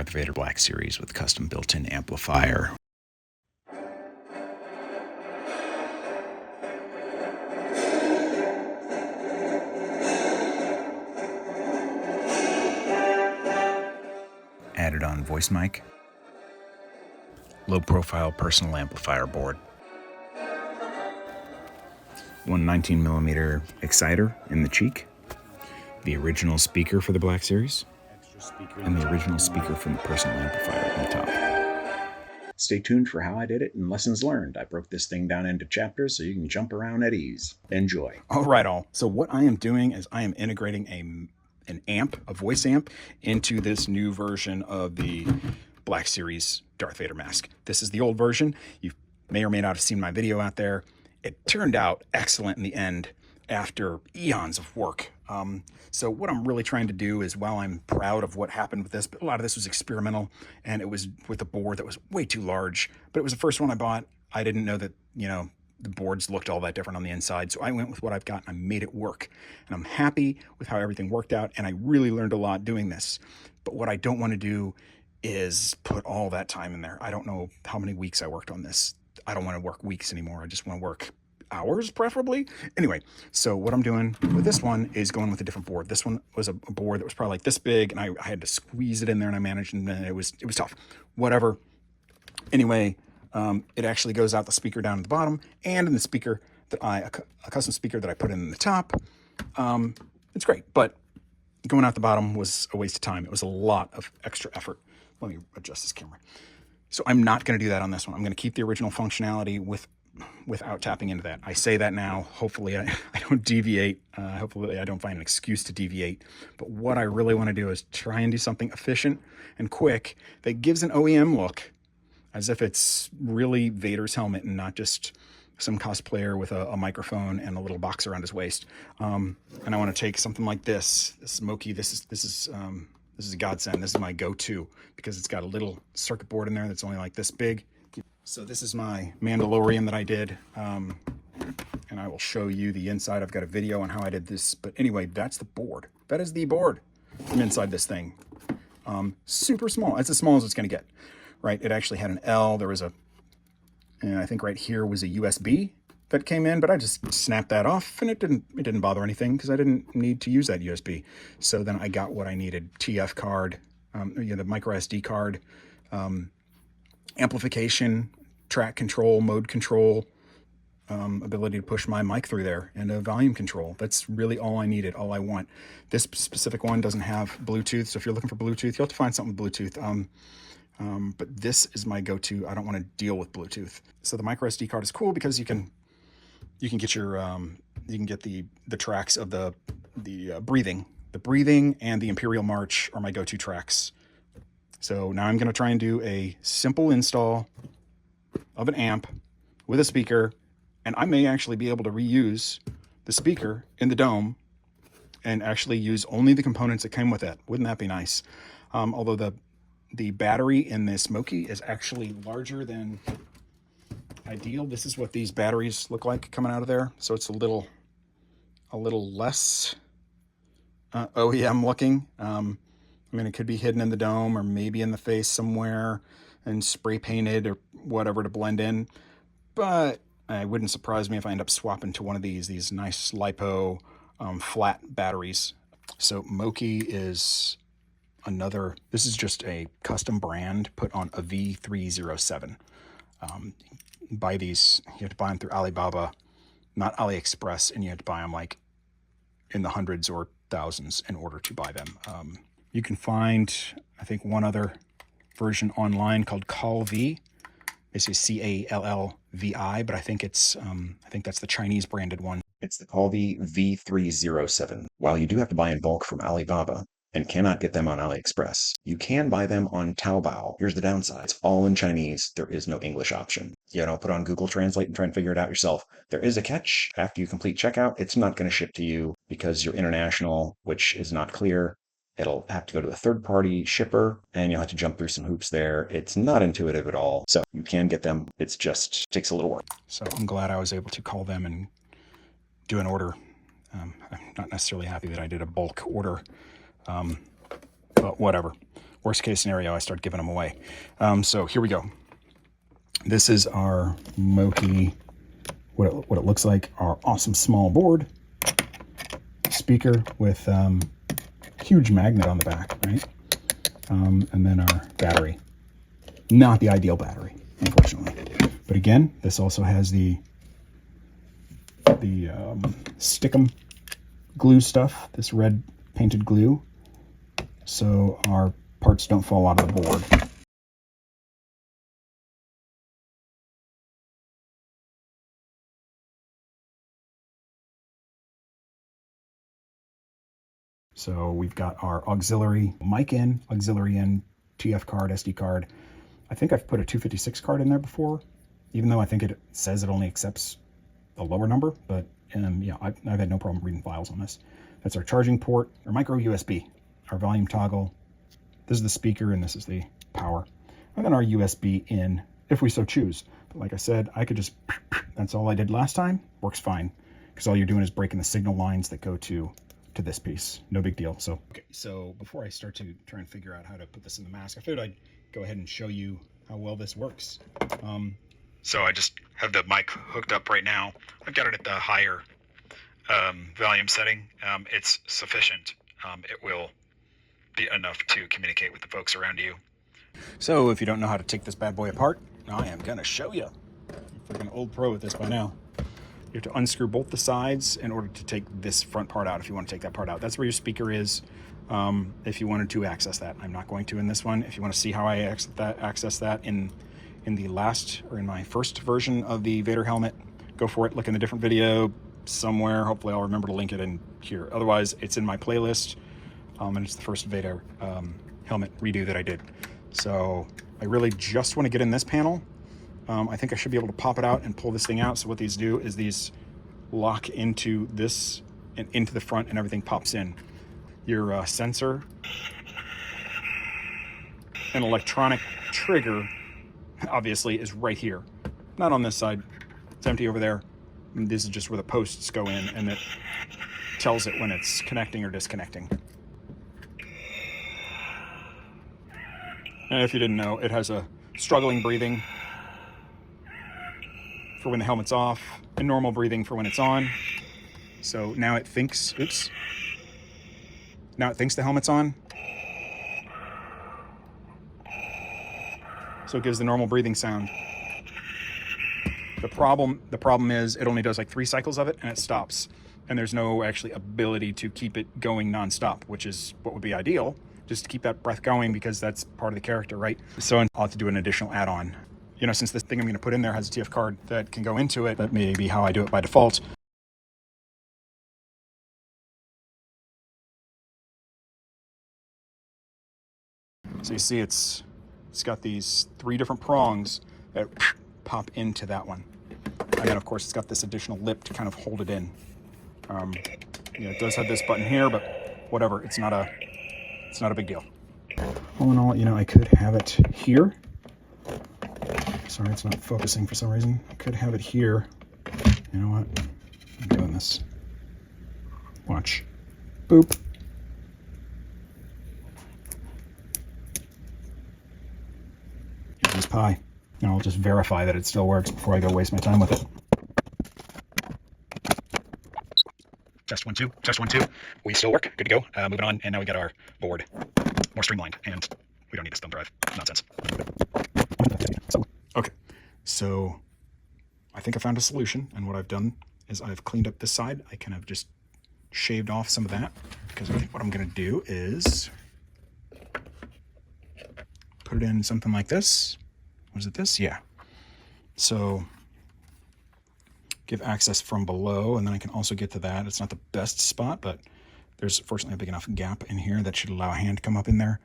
Darth Vader Black Series with custom built-in amplifier. Added on voice mic. Low profile personal amplifier board. One 19mm exciter in the cheek. The original speaker for the Black Series. And the original speaker from the personal amplifier on the top. Stay tuned for how I did it and lessons learned. I broke this thing down into chapters so you can jump around at ease. Enjoy. All right, all. So what I am doing is I am integrating an amp, a voice amp, into this new version of the Black Series Darth Vader mask. This is the old version. You may or may not have seen my video out there. It turned out excellent in the end after eons of work. So what I'm really trying to do is, while I'm proud of what happened with this, but a lot of this was experimental, and it was with a board that was way too large, but it was the first one I bought. I didn't know that, the boards looked all that different on the inside. So I went with what I've got and I made it work. And I'm happy with how everything worked out. And I really learned a lot doing this. But what I don't want to do is put all that time in there. I don't know how many weeks I worked on this. I don't want to work weeks anymore. I just want to work hours, preferably. Anyway, so what I'm doing with this one is going with a different board. This one was a board that was probably like this big, and I had to squeeze it in there, and I managed, and it was tough. Whatever. Anyway, it actually goes out the speaker down at the bottom, and in the speaker that a custom speaker that I put in the top. It's great, but going out the bottom was a waste of time. It was a lot of extra effort. Let me adjust this camera. So I'm not going to do that on this one. I'm going to keep the original functionality without tapping into that. I say that now. Hopefully I don't deviate. Hopefully I don't find an excuse to deviate. But what I really want to do is try and do something efficient and quick that gives an OEM look, as if it's really Vader's helmet and not just some cosplayer with a microphone and a little box around his waist. And I want to take something like this. This is Moukey. This is a godsend. This is my go-to because it's got a little circuit board in there that's only like this big. So this is my Mandalorian that I did, and I will show you the inside. I've got a video on how I did this, but anyway, that's the board. That is the board from inside this thing. Super small. It's as small as it's going to get, right? It actually had an L. There was and I think right here was a USB that came in, but I just snapped that off, and it didn't bother anything because I didn't need to use that USB. So then I got what I needed: TF card, the micro SD card, amplification, track control, mode control, ability to push my mic through there, and a volume control. That's really all I needed, all I want. This specific one doesn't have Bluetooth, so if you're looking for Bluetooth, you'll have to find something with Bluetooth. But this is my go-to. I don't want to deal with Bluetooth. So the micro SD card is cool because you can get your you can get the tracks of the breathing. The breathing and the Imperial March are my go-to tracks. So now I'm going to try and do a simple install of an amp with a speaker, and I may actually be able to reuse the speaker in the dome and actually use only the components that came with it. Wouldn't that be nice? Although the battery in this Moukey is actually larger than ideal. This is what these batteries look like coming out of there. So it's a little less OEM looking. I mean, it could be hidden in the dome or maybe in the face somewhere and spray painted or whatever to blend in. But it wouldn't surprise me if I end up swapping to one of these nice LiPo flat batteries. So Moukey is this is just a custom brand put on a V307. Buy these, you have to buy them through Alibaba, not AliExpress, and you have to buy them like in the hundreds or thousands in order to buy them. You can find, I think, one other version online called CallVi. This is CallVi, but I think that's the Chinese branded one. It's the CallVi V307. While you do have to buy in bulk from Alibaba and cannot get them on AliExpress, you can buy them on Taobao. Here's the downside. It's all in Chinese. There is no English option. Put on Google Translate and try and figure it out yourself. There is a catch. After you complete checkout, it's not going to ship to you because you're international, which is not clear. It'll have to go to a third-party shipper, and you'll have to jump through some hoops there. It's not intuitive at all. So you can get them. It's just takes a little work. So I'm glad I was able to call them and do an order. I'm not necessarily happy that I did a bulk order, but whatever. Worst case scenario, I start giving them away. So here we go. This is our Moukey, what it looks like, our awesome small board speaker with huge magnet on the back, right? And then our battery. Not the ideal battery, unfortunately. But again, this also has the stickum glue stuff, this red painted glue, so our parts don't fall out of the board. So we've got our auxiliary mic in, auxiliary in, TF card, SD card. I think I've put a 256 card in there before, even though I think it says it only accepts a lower number, but yeah, I've had no problem reading files on this. That's our charging port, our micro USB, our volume toggle. This is the speaker and this is the power. And then our USB in, if we so choose. But like I said, I could just, that's all I did last time, works fine. Because all you're doing is breaking the signal lines that go to this piece. No big deal. So, okay, so before I start to try and figure out how to put this in the mask, I figured I'd go ahead and show you how well this works. So I just have the mic hooked up right now. I've got it at the higher volume setting. It's sufficient. It will be enough to communicate with the folks around you. So if you don't know how to take this bad boy apart, I am gonna show you. I'm freaking old pro at this by now. You have to unscrew both the sides in order to take this front part out if you want to take that part out. That's where your speaker is if you wanted to access that. I'm not going to in this one. If you want to see how I access that in the last, or in my first version of the Vader helmet, go for it. Look in the different video somewhere. Hopefully I'll remember to link it in here. Otherwise, it's in my playlist, and it's the first Vader helmet redo that I did. So I really just want to get in this panel. I think I should be able to pop it out and pull this thing out. So what these do is these lock into this and into the front, and everything pops in. Your sensor, an electronic trigger, obviously, is right here. Not on this side. It's empty over there. And this is just where the posts go in, and it tells it when it's connecting or disconnecting. And if you didn't know, it has a struggling breathing for when the helmet's off, and normal breathing for when it's on. So now it thinks, oops. Now it thinks the helmet's on. So it gives the normal breathing sound. The problem is it only does like 3 cycles of it and it stops. And there's no actually ability to keep it going nonstop, which is what would be ideal, just to keep that breath going, because that's part of the character, right? So I'll have to do an additional add-on. You know, since this thing I'm going to put in there has a TF card that can go into it, that may be how I do it by default. So you see it's got these 3 different prongs that pop into that one. And then of course it's got this additional lip to kind of hold it in. You know, it does have this button here, but whatever, it's not a big deal. All in all, you know, I could have it here. Sorry, it's not focusing for some reason. I could have it here. You know what? I'm doing this. Watch. Boop. Here's pie. And I'll just verify that it still works before I go waste my time with it. Test 1 2. Test 1 2. We still work. Good to go. Moving on, and now we got our board more streamlined, and we don't need this thumb drive nonsense. Okay, so I think I found a solution, and what I've done is I've cleaned up this side. I kind of just shaved off some of that, because I think what I'm going to do is put it in something like this. Was it this? Yeah. So give access from below, and then I can also get to that. It's not the best spot, but there's fortunately a big enough gap in here that should allow a hand to come up in there.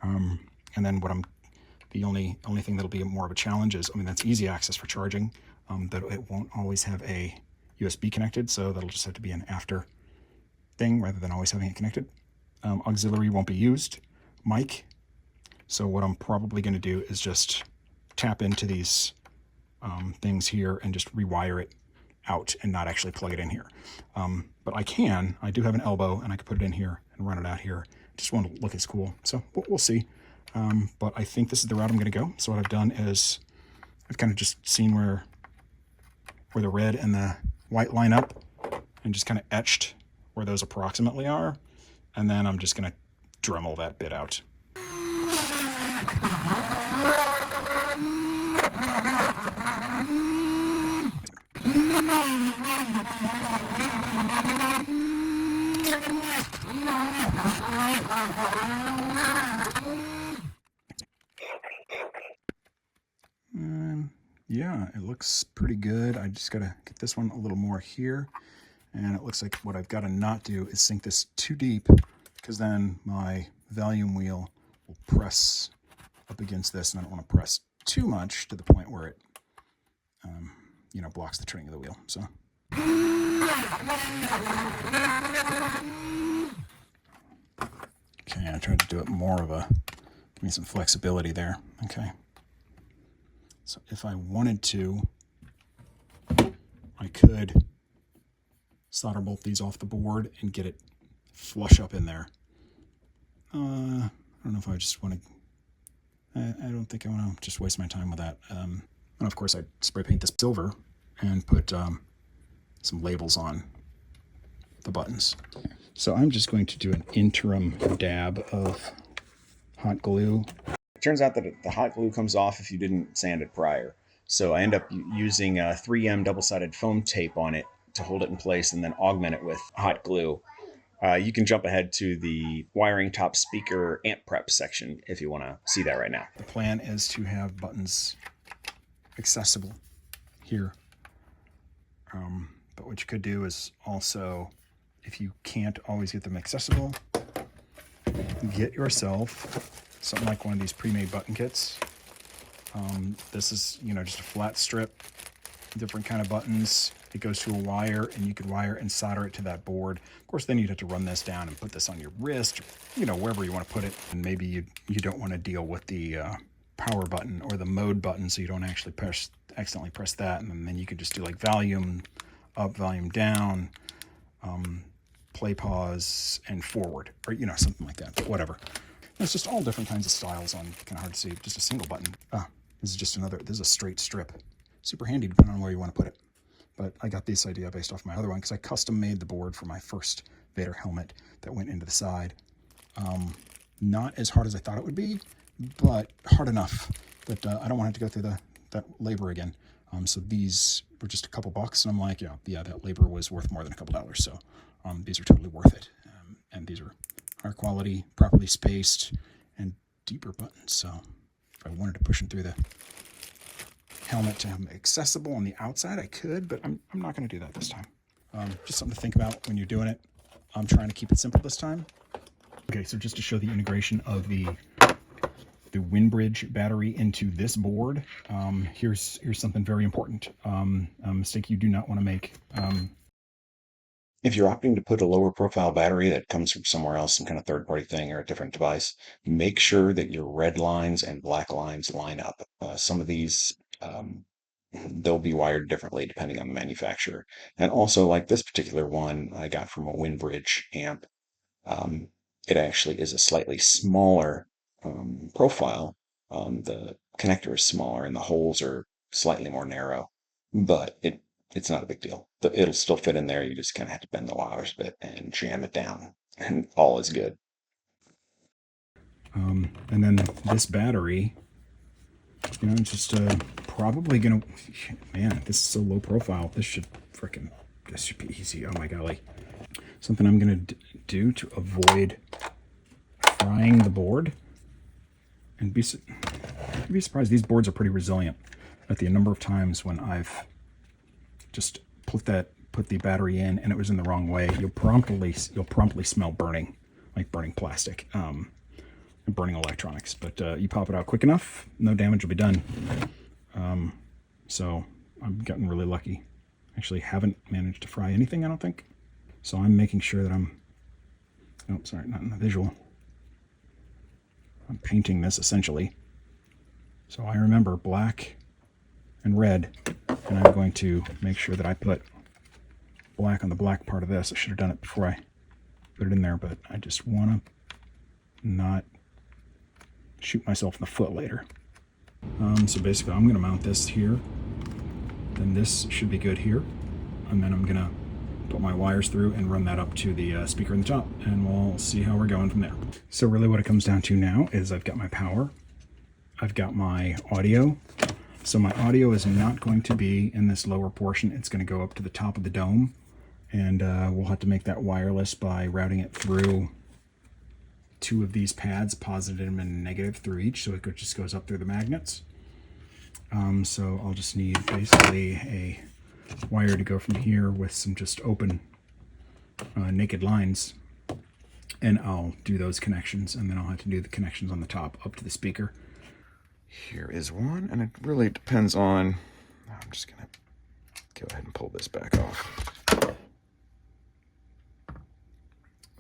And then the only thing that'll be more of a challenge is, I mean, that's easy access for charging, that it won't always have a USB connected, so that'll just have to be an after thing rather than always having it connected. Auxiliary won't be used. Mic. So what I'm probably going to do is just tap into these things here and just rewire it out and not actually plug it in here. But I do have an elbow, and I can put it in here and run it out here. Just want to look as cool. So we'll see. but I think this is the route I'm going to go. So what I've done is I've kind of just seen where the red and the white line up and just kind of etched where those approximately are. And then I'm just going to Dremel that bit out. Yeah, it looks pretty good. I just got to get this one a little more here. And it looks like what I've got to not do is sink this too deep, because then my volume wheel will press up against this, and I don't want to press too much to the point where it, you know, blocks the turning of the wheel. So. Okay, I tried to do it more of a, give me some flexibility there. Okay. So if I wanted to, I could solder bolt these off the board and get it flush up in there. I don't know if I just want to, I don't think I want to just waste my time with that. And of course I spray paint this silver and put some labels on the buttons. So I'm just going to do an interim dab of hot glue. It turns out that the hot glue comes off if you didn't sand it prior. So I end up using 3M double-sided foam tape on it to hold it in place and then augment it with hot glue. You can jump ahead to the wiring top speaker amp prep section if you want to see that right now. The plan is to have buttons accessible here. But what you could do is also, if you can't always get them accessible, get yourself something like one of these pre-made button kits. This is, you know, just a flat strip, different kind of buttons. It goes to a wire, and you could wire and solder it to that board. Of course, then you'd have to run this down and put this on your wrist, or, you know, wherever you want to put it. And maybe you don't want to deal with the power button or the mode button, so you don't actually accidentally press that. And then you could just do like volume up, volume down, play, pause, and forward, or, you know, something like that. But whatever. It's just all different kinds of styles on, kind of hard to see, just a single button. This is just another, this is a straight strip. Super handy depending on where you want to put it. But I got this idea based off my other one because I custom made the board for my first Vader helmet that went into the side. Not as hard as I thought it would be, but hard enough that I don't want to have to go through that labor again. So these were just a couple bucks, and I'm like, yeah, that labor was worth more than a couple dollars. So these are totally worth it. And these are higher quality, properly spaced, and deeper buttons. So if I wanted to push them through the helmet to have them accessible on the outside, I could, but I'm not going to do that this time. Just something to think about when you're doing it. I'm trying to keep it simple this time. Okay, so just to show the integration of the Windbridge battery into this board, here's something very important. A mistake you do not want to make. If you're opting to put a lower profile battery that comes from somewhere else, some kind of third-party thing or a different device, make sure that your red lines and black lines line up. Some of these, they'll be wired differently depending on the manufacturer. And also, like this particular one I got from a Windbridge amp, it actually is a slightly smaller profile. The connector is smaller and the holes are slightly more narrow, but it's not a big deal. It'll still fit in there. You just kind of have to bend the wires a bit and jam it down, and all is good. And then this battery, you know, just probably gonna, man, this is so low profile. This should be easy. Oh my golly. Something I'm gonna do to avoid frying the board, and you'd be surprised. These boards are pretty resilient. At the number of times when I've just put the battery in and it was in the wrong way, you'll promptly smell burning, like burning plastic, and burning electronics. But you pop it out quick enough, no damage will be done. So I'm getting really lucky. Actually, haven't managed to fry anything, I don't think. So I'm making sure that oh, sorry, not in the visual. I'm painting this essentially. So I remember black and red, and I'm going to make sure that I put black on the black part of this. I should have done it before I put it in there, but I just want to not shoot myself in the foot later. So basically I'm going to mount this here. Then this should be good here. And then I'm going to put my wires through and run that up to the speaker in the top. And we'll see how we're going from there. So really what it comes down to now is I've got my power. I've got my audio. So my audio is not going to be in this lower portion. It's going to go up to the top of the dome. And we'll have to make that wireless by routing it through 2 of these pads, positive and negative through each, so it just goes up through the magnets. So I'll just need basically a wire to go from here with some just open naked lines, and I'll do those connections, and then I'll have to do the connections on the top up to the speaker. Here is one, and it really depends on, I'm just gonna go ahead and pull this back off.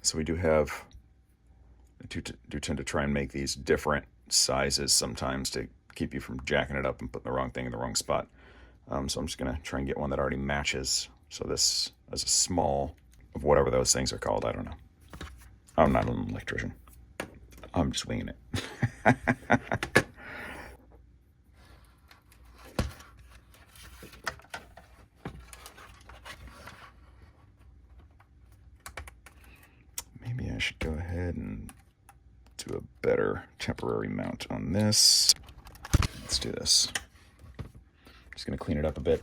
So we do have, I do tend to try and make these different sizes sometimes to keep you from jacking it up and putting the wrong thing in the wrong spot. So I'm just going to try and get one that already matches. So this is a small of whatever those things are called. I don't know. I'm not an electrician. I'm just winging it. Maybe I should go ahead and do a better temporary mount on this. Let's do this. Just going to clean it up a bit.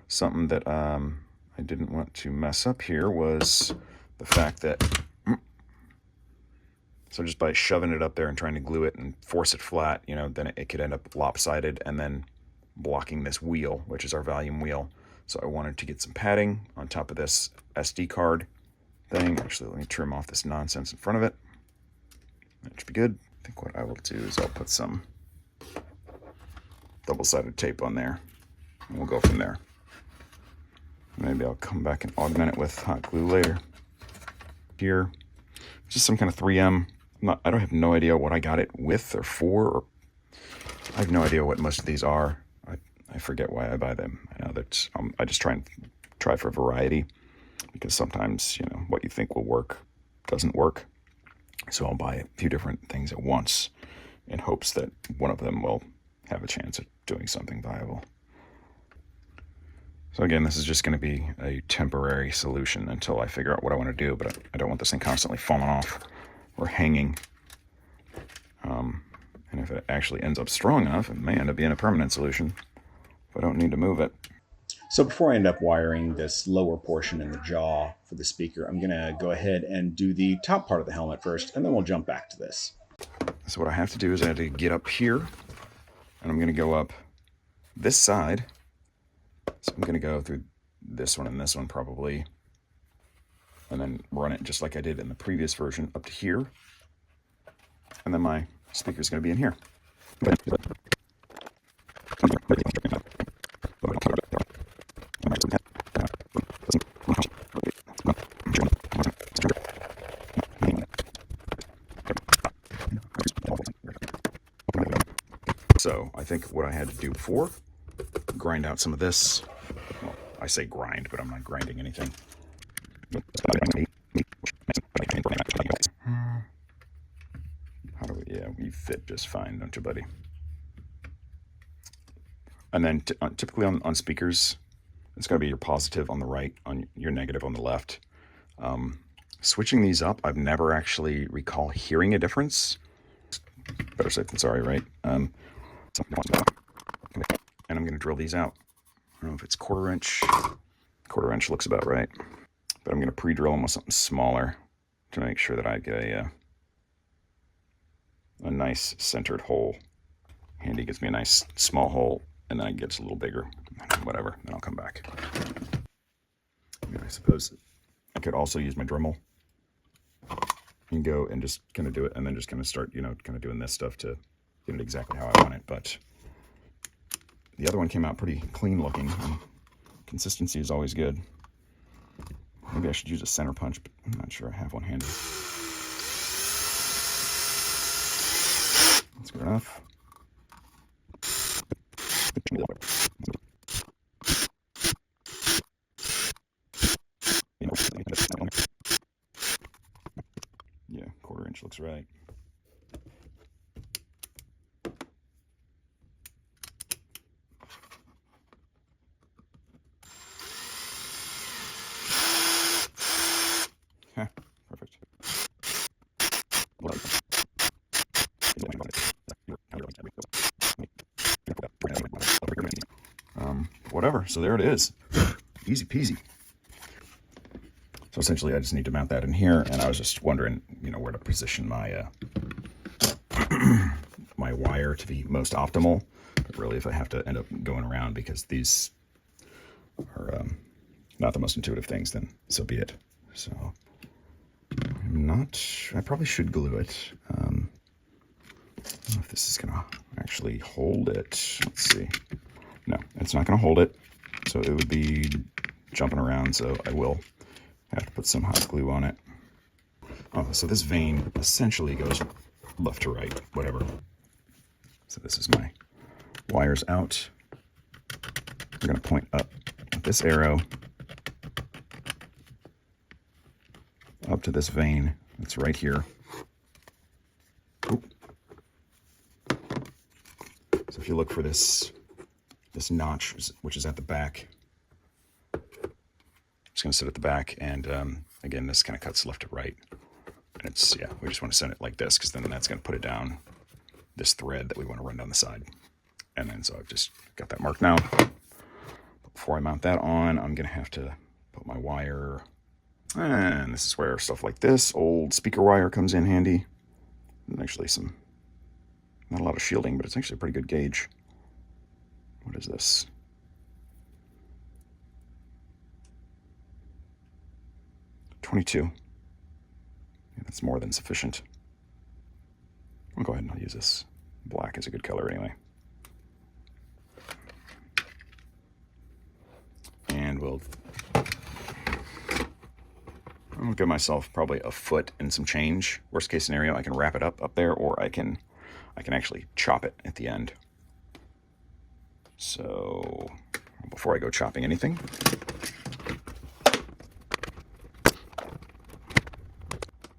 Something that I didn't want to mess up here was the fact that, so just by shoving it up there and trying to glue it and force it flat, you know, then it could end up lopsided and then blocking this wheel, which is our volume wheel. So I wanted to get some padding on top of this SD card thing. Actually, let me trim off this nonsense in front of it. That should be good. I think what I will do is I'll put some double-sided tape on there, and we'll go from there. Maybe I'll come back and augment it with hot glue later. Here, just some kind of 3M. I don't have no idea what I got it with or for. Or I have no idea what most of these are. I forget why I buy them. I know that I just try for variety, because sometimes, you know, what you think will work doesn't work. So I'll buy a few different things at once in hopes that one of them will have a chance at doing something viable. So again, this is just going to be a temporary solution until I figure out what I want to do, but I don't want this thing constantly falling off or hanging. And if it actually ends up strong enough, it may end up being a permanent solution if I don't need to move it. So before I end up wiring this lower portion in the jaw for the speaker, I'm going to go ahead and do the top part of the helmet first, and then we'll jump back to this. So what I have to do is I have to get up here, and I'm going to go up this side. So I'm going to go through this one and this one probably, and then run it just like I did in the previous version up to here. And then my speaker is going to be in here. So I think what I had to do before, grind out some of this. Well, I say grind, but I'm not grinding anything. How do we, yeah, we fit just fine, don't you, buddy? And then typically on speakers, it's going to be your positive on the right, on your negative on the left. Switching these up, I've never actually recall hearing a difference. Better safe than sorry, right? And I'm going to drill these out. I don't know if it's quarter inch looks about right, but I'm going to pre-drill them with something smaller to make sure that I get a nice centered hole. Handy gives me a nice small hole, and then it gets a little bigger. Whatever, then I'll come back. I suppose I could also use my Dremel and go and just kind of do it, and then just kind of start, you know, kind of doing this stuff to get it exactly how I want it. But the other one came out pretty clean looking, and consistency is always good. Maybe I should use a center punch, but I'm not sure I have one handy. That's good enough. looks right. Perfect. Whatever, so there it is. Easy peasy. So essentially I just need to mount that in here, and I was just wondering, you know, where to position my my wire to be most optimal. But really, if I have to end up going around because these are not the most intuitive things, then so be it. So I probably should glue it. I don't know if this is gonna actually hold it. Let's see. No, it's not gonna hold it. So it would be jumping around, so I will have to put some hot glue on it. Oh, so this vein essentially goes left to right, whatever. So this is my wires out. We're gonna point up with this arrow up to this vein. It's right here. Oop. So if you look for this notch, which is at the back, it's going to sit at the back, and again, this kind of cuts left to right. And it's, yeah, we just want to send it like this, because then that's going to put it down this thread that we want to run down the side. And then, so I've just got that marked now. But before I mount that on, I'm going to have to put my wire, and this is where stuff like this old speaker wire comes in handy. And actually not a lot of shielding, but it's actually a pretty good gauge. What is this? 22. Yeah, that's more than sufficient. I'll go ahead and I'll use this. Black is a good color anyway. And I'll give myself probably a foot and some change. Worst case scenario, I can wrap it up there, or I can actually chop it at the end. So before I go chopping anything,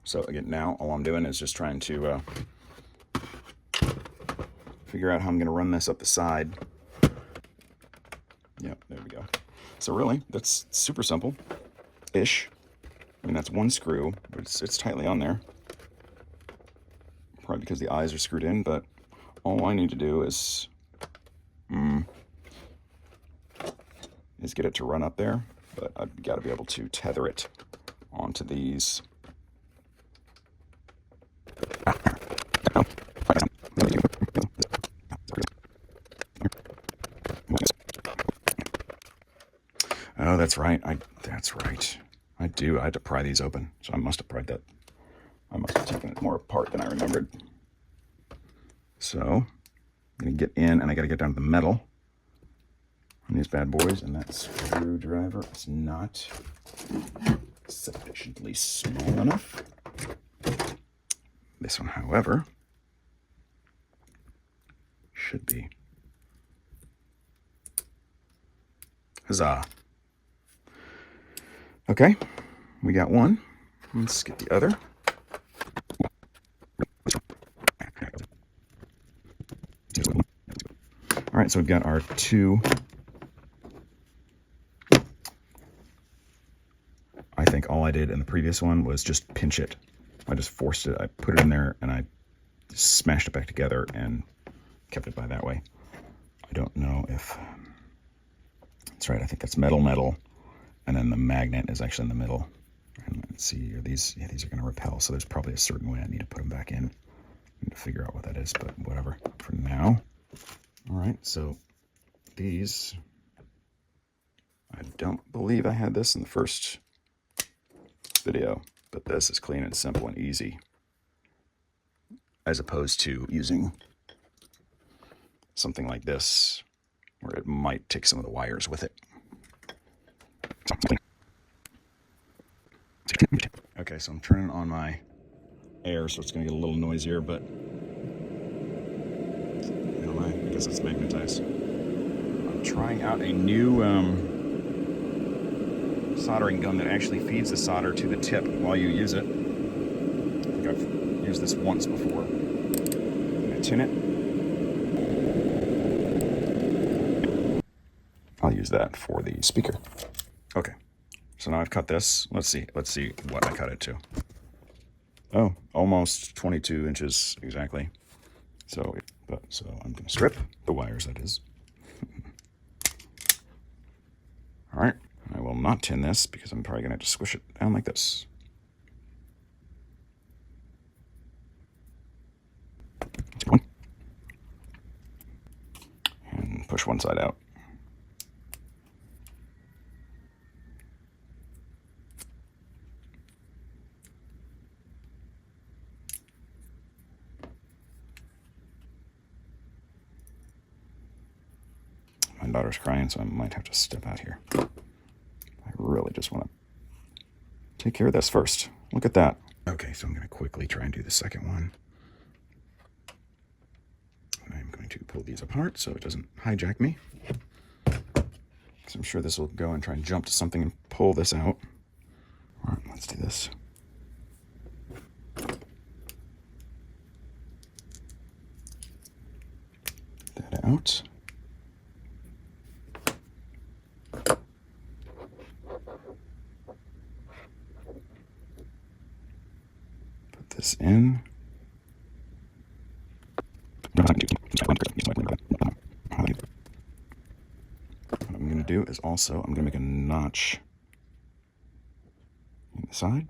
so again, now all I'm doing is just trying to figure out how I'm going to run this up the side. Yep, there we go. So really, that's super simple-ish. I mean, that's one screw, but it's tightly on there. Probably because the eyes are screwed in, but all I need to do is get it to run up there, but I've got to be able to tether it onto these. Oh, that's right. That's right. I had to pry these open, so I must have pried that. I must have taken it more apart than I remembered. So I'm gonna get in, and I got to get down to the metal on these bad boys, and that screwdriver is not sufficiently small enough. This one, however, should be. Huzzah. Okay, we got one. Let's get the other. All right, so we've got our two. I think all I did in the previous one was just pinch it. I just forced it. I put it in there and I smashed it back together and kept it by that way. I don't know if that's right. I think that's metal, and then the magnet is actually in the middle. And let's see, these are going to repel. So there's probably a certain way I need to put them back in. I need to figure out what that is, but whatever for now. All right, so these, I don't believe I had this in the first video, but this is clean and simple and easy, as opposed to using something like this where it might take some of the wires with it. Okay, so I'm turning on my air, so it's going to get a little noisier, but I guess it's magnetized. I'm trying out a new soldering gun that actually feeds the solder to the tip while you use it. I think I've used this once before. I'm going to tin it. I'll use that for the speaker. Okay, so now I've cut this. Let's see what I cut it to. Oh, almost 22 inches exactly. So I'm going to strip the wires, that is. All right, I will not tin this because I'm probably going to have to squish it down like this. And push one side out. My daughter's crying, so I might have to step out here. I really just want to take care of this first. Look at that. Okay, so I'm going to quickly try and do the second one. I'm going to pull these apart so it doesn't hijack me. Because I'm sure this will go and try and jump to something and pull this out. All right, let's do this. Get that out. Put this in. What I'm going to do is also, I'm going to make a notch on the side.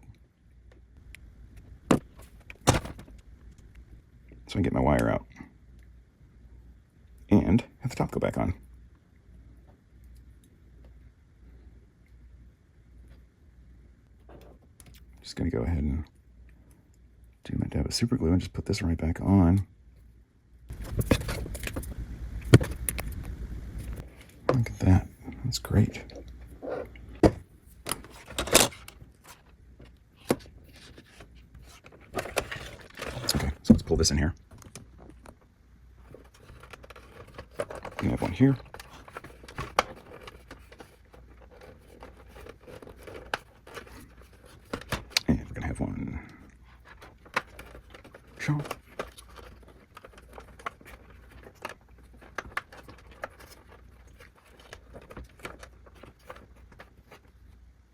So I can get my wire out. And have the top go back on. Just going to go ahead and do my dab of super glue and just put this right back on. Look at that. That's great. Okay, so let's pull this in here. We have one here. And we're going to have one. Sure.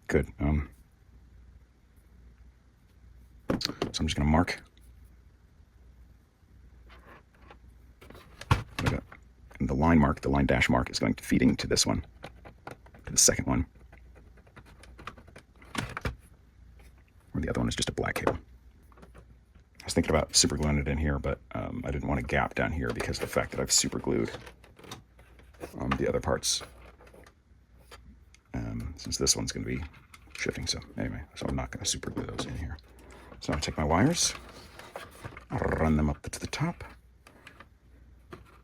Good. So I'm just going to mark. And the line mark, the line dash mark, is going to feeding to this one, to the second one. Or the other one is just a black cable. I was thinking about super gluing it in here, but I didn't want a gap down here because of the fact that I've super glued the other parts. Since this one's going to be shifting, so anyway, so I'm not going to super glue those in here. So I'll take my wires, I'll run them up to the top,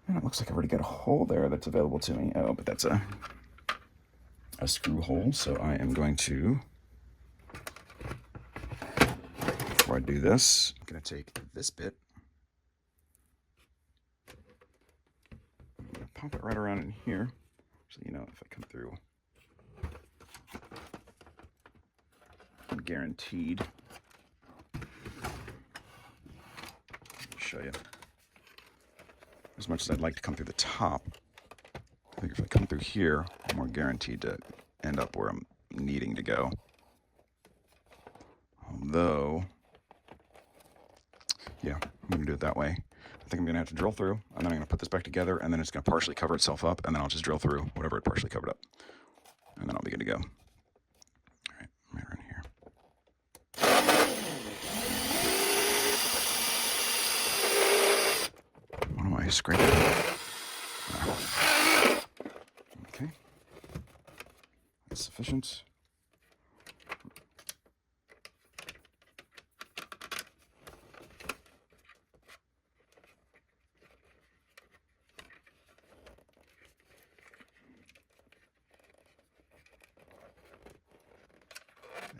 and it looks like I've already got a hole there that's available to me. Oh, but that's a screw hole, so I am going to, before I do this, I'm going to take this bit, I'm going to pop it right around in here, so you know if I come through, I'm guaranteed. Show you. As much as I'd like to come through the top, I think if I come through here, I'm more guaranteed to end up where I'm needing to go. Although, yeah, I'm going to do it that way. I think I'm going to have to drill through, and then I'm going to put this back together, and then it's going to partially cover itself up, and then I'll just drill through whatever it partially covered up. And then I'll be good to go. All right, right around here. What am I scraping? Okay. That's sufficient.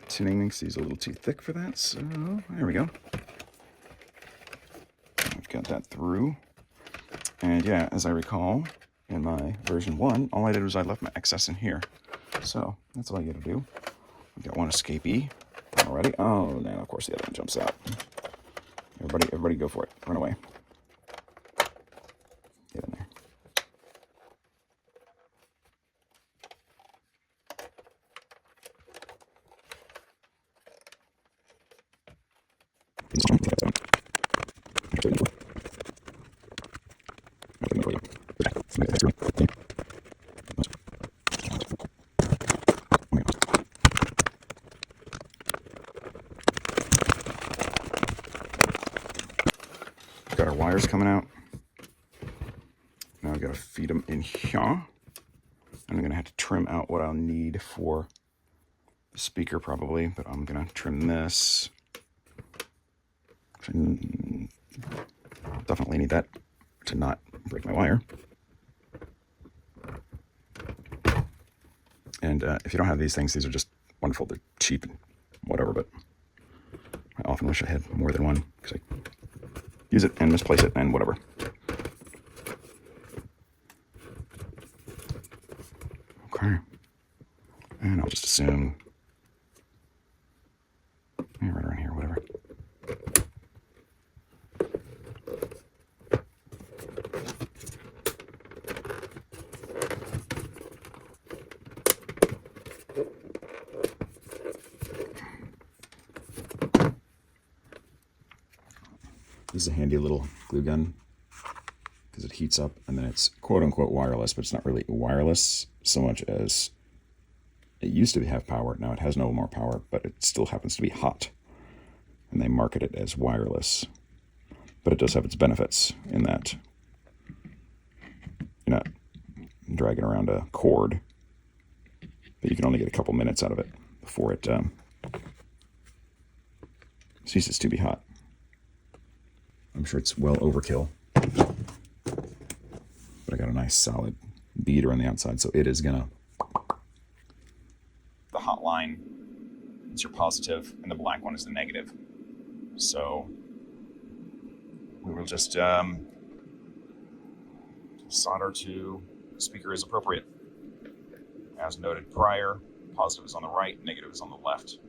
Tinning makes these a little too thick for that, so there we go. I've got that through. And yeah, as I recall, in my version 1, all I did was I left my excess in here. So that's all you gotta do. We've got one escapee already. Oh, now of course the other one jumps out. Everybody go for it. Run away. Get in there. Got our wires coming out. Now I gotta feed them in here. And I'm gonna have to trim out what I'll need for the speaker probably, but I'm gonna trim this. Definitely need that to not break my wire. And if you don't have these things, these are just wonderful. They're cheap and whatever, but I often wish I had more than one because I use it and misplace it and whatever. Okay. And I'll just assume right around here, whatever. This is a handy little glue gun because it heats up and then it's quote unquote wireless, but it's not really wireless so much as it used to have power. Now it has no more power, but it still happens to be hot. And they market it as wireless. But it does have its benefits in that you're not dragging around a cord, but you can only get a couple minutes out of it before it ceases to be hot. I'm sure it's well overkill, but I got a nice solid bead on the outside, so it is gonna. The hot line is your positive, and the black one is the negative. So we will just solder to speaker is appropriate. As noted prior, positive is on the right, negative is on the left.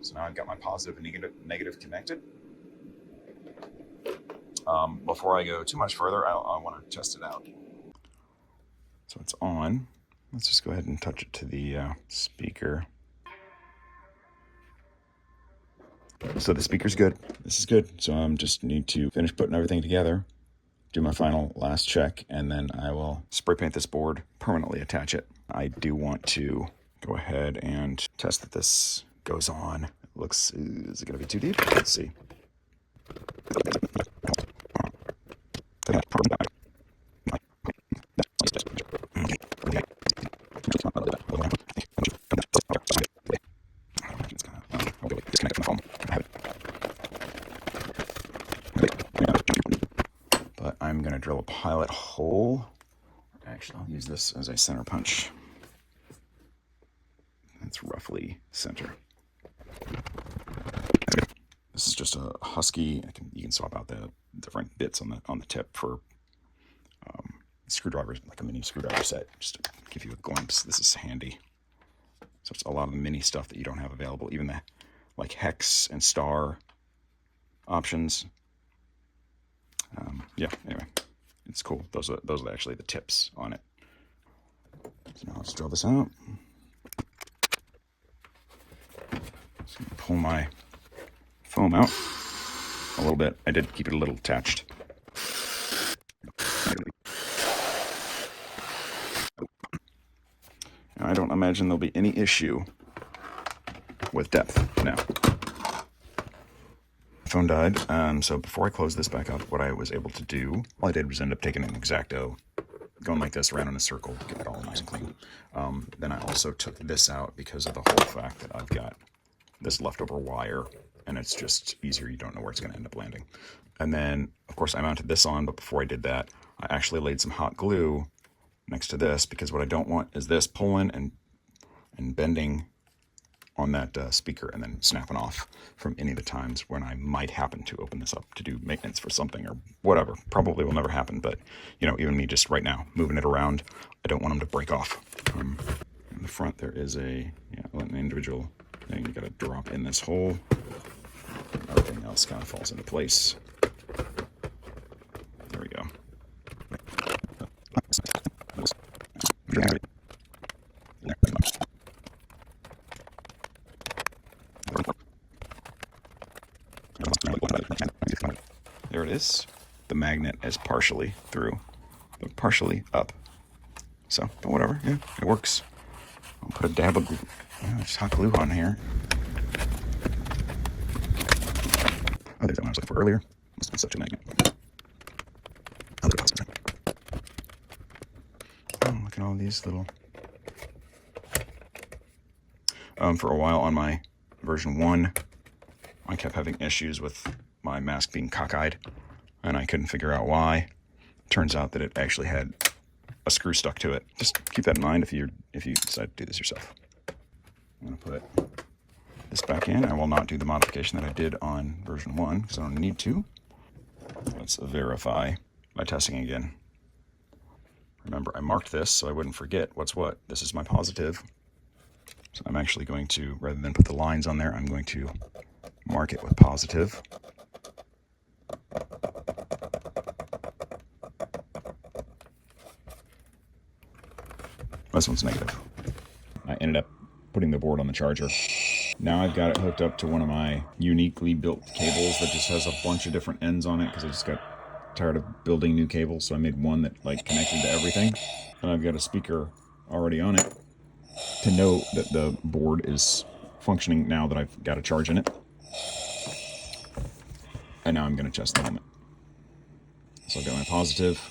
So now I've got my positive and negative connected. Before I go too much further, I want to test it out. So it's on. Let's just go ahead and touch it to the speaker. So the speaker's good. This is good. So I just need to finish putting everything together, do my final last check, and then I will spray paint this board, permanently attach it. I do want to go ahead and test that this goes on. It looks, is it going to be too deep? Let's see. But I'm going to drill a pilot hole. Actually, I'll use this as a center punch. That's roughly center. This is just a husky. You can swap out the different bits on the tip for screwdrivers, like a mini screwdriver set. Just to give you a glimpse, this is handy. So it's a lot of the mini stuff that you don't have available, even the like hex and star options. Yeah. Anyway, it's cool. Those are actually the tips on it. So now let's drill this out. Just gonna pull my foam out a little bit. I did keep it a little attached. Now, I don't imagine there'll be any issue with depth now. Phone died, so before I close this back up, what I was able to do, all I did was end up taking an X-Acto, going like this around in a circle, get it all nice and clean. Then I also took this out because of the whole fact that I've got this leftover wire, and it's just easier. You don't know where it's going to end up landing. And then, of course, I mounted this on, but before I did that, I actually laid some hot glue next to this, because what I don't want is this pulling and bending on that speaker and then snapping off from any of the times when I might happen to open this up to do maintenance for something or whatever. Probably will never happen, but you know, even me just right now moving it around, I don't want them to break off. In the front there is an individual thing you got to drop in this hole. Everything else kind of falls into place. There we go. There it is. The magnet is partially through, but partially up. So, but whatever, yeah, it works. I'll put a dab of glue, just hot glue on here. Oh, there's that one I was looking for earlier. Must have been such a magnet. Oh, look at all these little... For a while on my version 1, I kept having issues with my mask being cockeyed, and I couldn't figure out why. Turns out that it actually had a screw stuck to it. Just keep that in mind if you decide to do this yourself. I'm going to put this back in. I will not do the modification that I did on version 1 because I don't need to. Let's verify by testing again. Remember, I marked this so I wouldn't forget what's what. This is my positive. So I'm actually going to, rather than put the lines on there, I'm going to mark it with positive. This one's negative. I ended up putting the board on the charger. Now I've got it hooked up to one of my uniquely built cables that just has a bunch of different ends on it because I just got tired of building new cables, so I made one that like connected to everything. And I've got a speaker already on it to know that the board is functioning now that I've got a charge in it. And now I'm going to test the helmet. So I've got my positive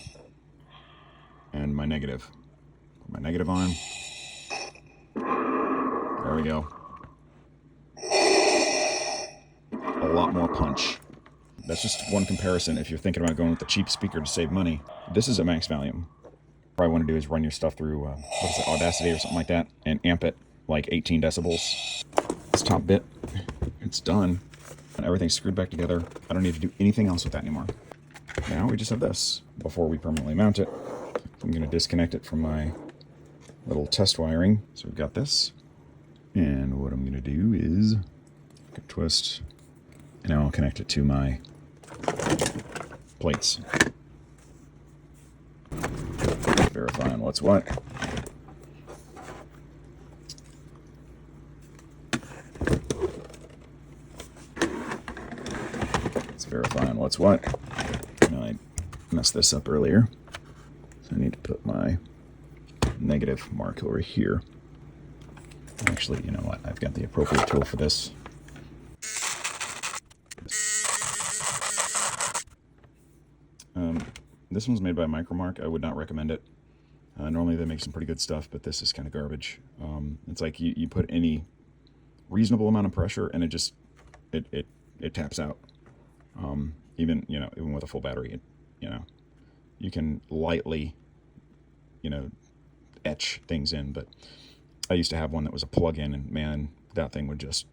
and my negative. Put my negative on. There we go. A lot more punch. That's just one comparison. If you're thinking about going with the cheap speaker to save money, this is a max volume. What I want to do is run your stuff through, what is it, Audacity or something like that, and amp it like 18 decibels. This top bit, it's done. And everything's screwed back together. I don't need to do anything else with that anymore. Now we just have this. Before we permanently mount it, I'm going to disconnect it from my little test wiring. So we've got this. And what I'm going to do is twist. And now I'll connect it to my plates. Verifying what's what. It's verifying what's what. And I messed this up earlier. So I need to put my negative mark over here. Actually, you know what? I've got the appropriate tool for this. This one's made by Micromark. I would not recommend it. Normally they make some pretty good stuff, but this is kind of garbage. It's like you put any reasonable amount of pressure and it just it taps out. Even with a full battery, you can lightly etch things in, but I used to have one that was a plug-in, and man, that thing would just,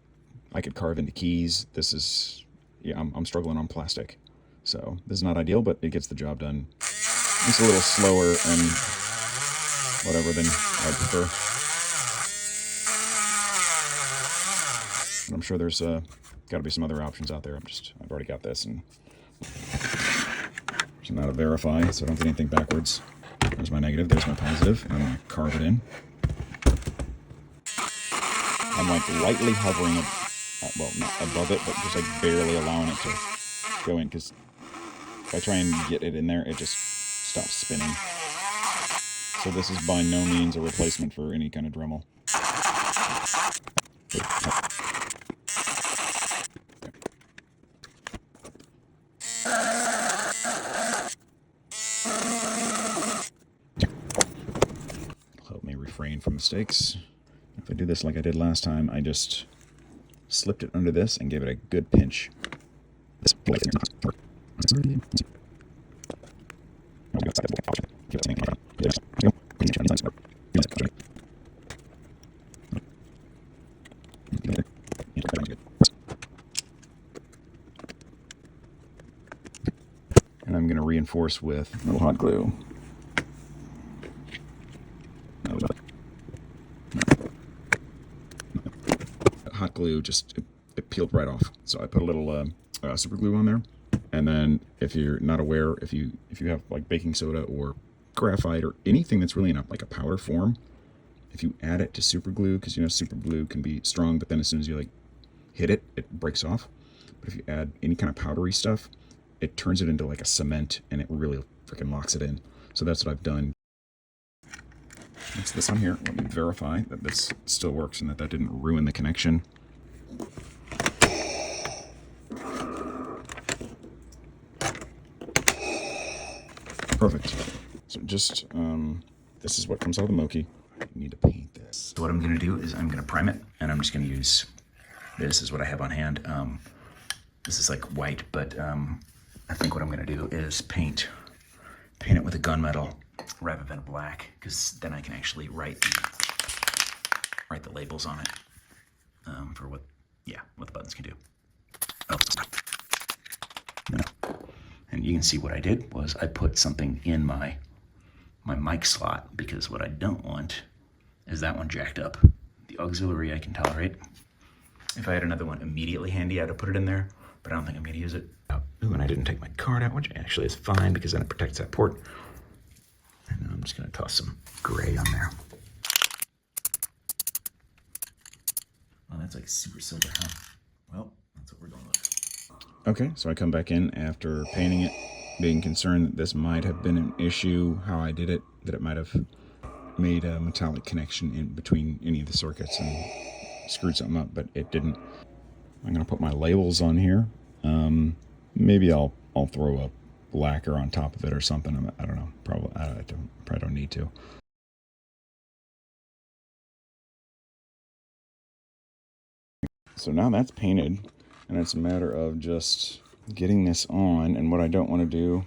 I could carve into keys. This is, I'm struggling on plastic. So this is not ideal, but it gets the job done. It's a little slower and whatever than I prefer. But I'm sure there's got to be some other options out there. I've already got this, and so now to verify, so I don't get anything backwards. There's my negative, there's my positive, and I'm going to carve it in. I'm like lightly hovering, well, not above it, but just like barely allowing it to go in, because if I try and get it in there, it just stops spinning. So this is by no means a replacement for any kind of Dremel. Help me refrain from mistakes. If I do this like I did last time, I just slipped it under this and gave it a good pinch. And I'm going to reinforce with a little hot glue. Hot glue just it peeled right off. So I put a little super glue on there. And then if you're not aware, if you have like baking soda or graphite or anything that's really in like a powder form, if you add it to super glue, because you know super glue can be strong, but then as soon as you like hit it, it breaks off. But if you add any kind of powdery stuff, it turns it into like a cement and it really freaking locks it in. So that's what I've done. That's this on here. Let me verify that this still works and that didn't ruin the connection. Perfect. So just, this is what comes out of the Moukey. I need to paint this. So what I'm going to do is I'm going to prime it, and I'm just going to use, this is what I have on hand. This is like white, but I think what I'm going to do is paint it with a gunmetal rather than black, because then I can actually write the labels on it for what the buttons can do. Oh, no. And you can see what I did was I put something in my mic slot, because what I don't want is that one jacked up. The auxiliary I can tolerate. If I had another one immediately handy, I'd have put it in there, but I don't think I'm gonna use it. Ooh, and I didn't take my card out, which actually is fine because then it protects that port. And I'm just gonna toss some gray on there. Oh, that's like super silver, huh? Well, that's what we're going with. Okay, so I come back in after painting it, being concerned that this might have been an issue, how I did it, that it might have made a metallic connection in between any of the circuits and screwed something up, but it didn't. I'm gonna put my labels on here. Maybe I'll throw a lacquer on top of it or something. I don't know. Probably I don't need to. So now that's painted, and it's a matter of just getting this on. And what I don't want to do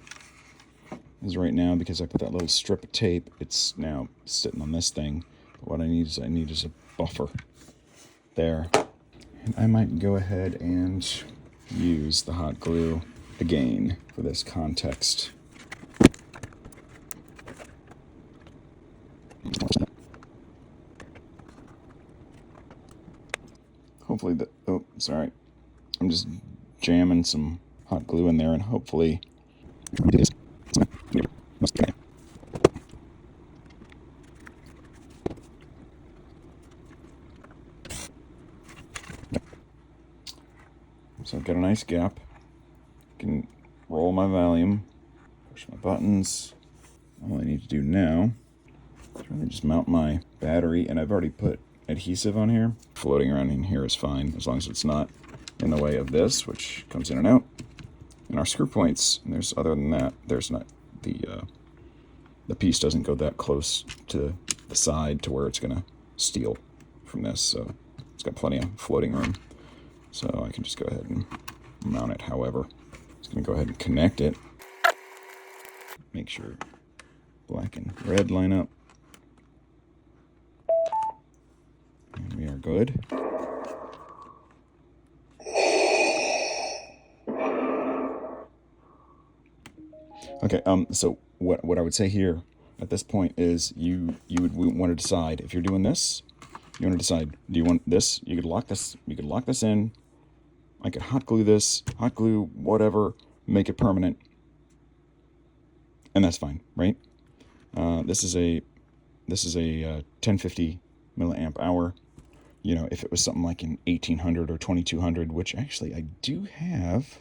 is right now, because I put that little strip of tape, it's now sitting on this thing. But what I need is a buffer there. And I might go ahead and use the hot glue again for this context. Hopefully sorry. I'm just jamming some hot glue in there, and hopefully so I've got a nice gap. I can roll my volume, push my buttons. All I need to do now is really just mount my battery, and I've already put adhesive on here. Floating around in here is fine, as long as it's not in the way of this, which comes in and out. And our screw points, and other than that, there's not, the piece doesn't go that close to the side to where it's gonna steal from this, so it's got plenty of floating room. So I can just go ahead and mount it however. Just gonna go ahead and connect it. Make sure black and red line up. And we are good. Okay, so what I would say here at this point is you would want to decide if you're doing this. You want to decide, do you want this? You could lock this in. I could hot glue whatever, make it permanent, and that's fine, right? This is a 1050 milliamp hour. You know, if it was something like an 1800 or 2200, which actually I do have,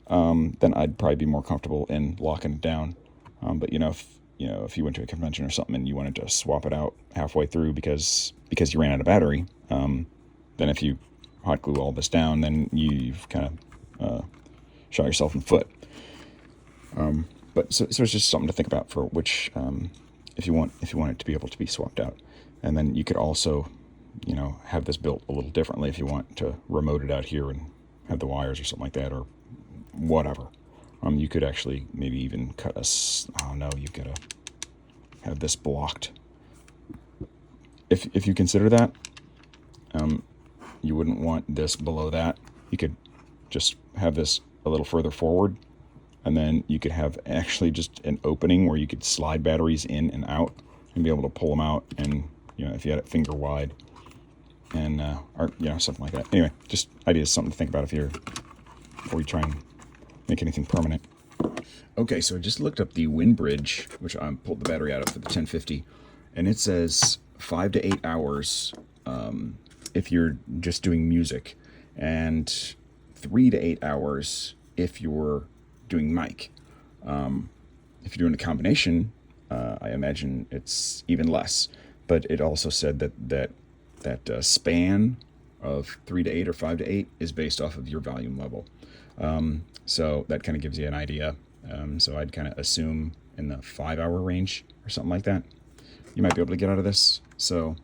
then I'd probably be more comfortable in locking it down. But if you went to a convention or something and you wanted to swap it out halfway through because you ran out of battery, then if you hot glue all this down, then you've kind of shot yourself in the foot. But so it's just something to think about for which, if you want it to be able to be swapped out. And then you could also, have this built a little differently if you want to remote it out here and have the wires or something like that, or whatever. You could actually maybe even cut you've got to have this blocked. If you consider that, you wouldn't want this below that. You could just have this a little further forward, and then you could have actually just an opening where you could slide batteries in and out and be able to pull them out. And if you had it finger wide, and or something like that. Anyway, just ideas, something to think about before you try and make anything permanent. Okay, so I just looked up the wind bridge, which I pulled the battery out of for the 1050, and it says 5 to 8 hours if you're just doing music, and 3 to 8 hours if you're doing mic. If you're doing a combination, I imagine it's even less. But it also said that span of 3 to 8 or 5 to 8 is based off of your volume level. So that kind of gives you an idea. So I'd kind of assume in the 5-hour range or something like that, you might be able to get out of this. So,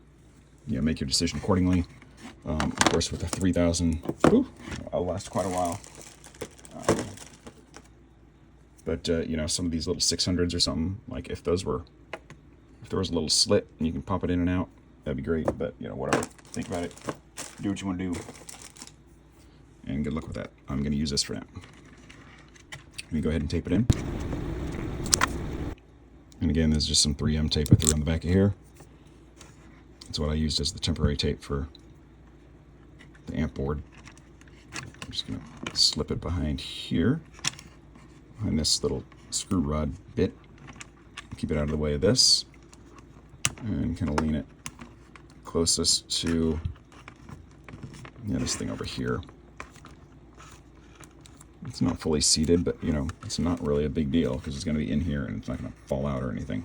make your decision accordingly. Of course, with the 3000, I'll last quite a while. But some of these little 600s or something, like if there was a little slit and you can pop it in and out, that'd be great. But whatever. Think about it. Do what you want to do. And good luck with that. I'm going to use this for now. Let me go ahead and tape it in. And again, there's just some 3M tape I threw on the back of here. That's what I used as the temporary tape for the amp board. I'm just going to slip it behind here, behind this little screw rod bit. Keep it out of the way of this. And kind of lean it closest to this thing over here. It's not fully seated, but it's not really a big deal because it's going to be in here and it's not going to fall out or anything.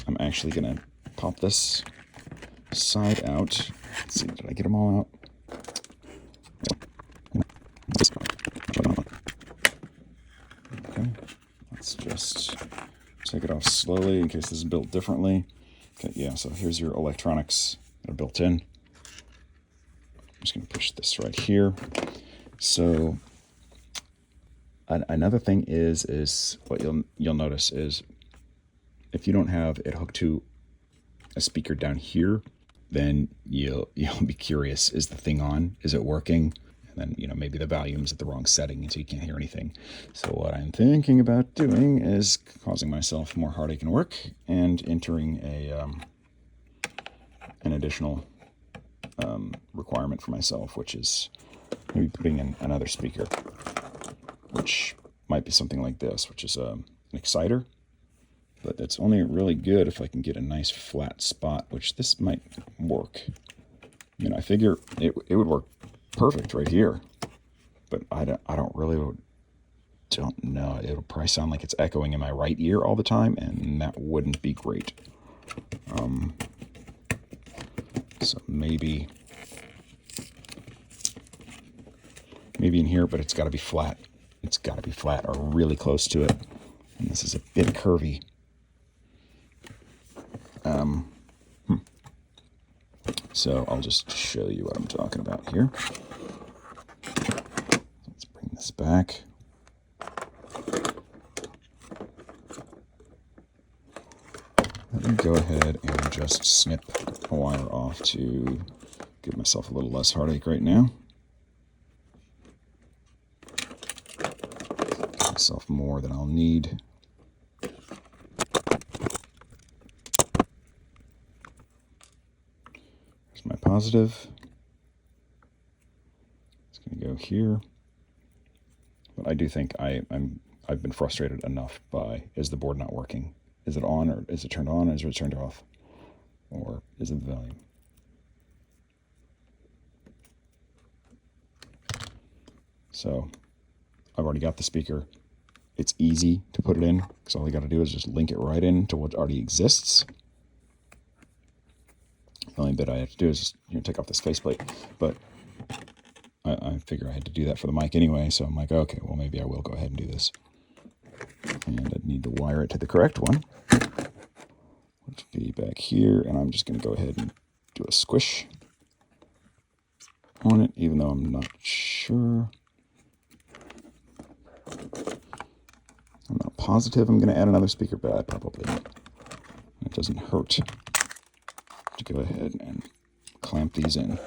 I'm actually going to pop this side out. Let's see, did I get them all out? Okay, let's just take it off slowly in case this is built differently. Okay, yeah, so here's your electronics that are built in. I'm just going to push this right here. So another thing is what you'll notice is if you don't have it hooked to a speaker down here, then you'll be curious, is the thing on? Is it working? And then maybe the volume's at the wrong setting and so you can't hear anything. So what I'm thinking about doing is causing myself more heartache and work and entering an additional requirement for myself, which is maybe putting in another speaker, which might be something like this, which is an exciter, but it's only really good if I can get a nice flat spot, which this might work. I figure it would work perfect right here, but I don't know. It'll probably sound like it's echoing in my right ear all the time, and that wouldn't be great. So maybe in here, but it's got to be flat. It's got to be flat or really close to it. And this is a bit curvy. So I'll just show you what I'm talking about here. Let's bring this back. Let me go ahead and just snip a wire off to give myself a little less heartache right now. Give myself more than I'll need. Here's my positive. It's going to go here. But I do think I've been frustrated enough by, is the board not working? Is it on, or is it turned on, or is it turned off? Or is it the volume? So I've already got the speaker. It's easy to put it in because all you got to do is just link it right in to what already exists. The only bit I have to do is just, take off this faceplate. But I figure I had to do that for the mic anyway, so I'm like, okay, well, maybe I will go ahead and do this. And I'd need to wire it to the correct one, which would be back here, and I'm just going to go ahead and do a squish on it, even though I'm not sure. I'm not positive I'm going to add another speaker, but I probably not. It doesn't hurt to go ahead and clamp these in.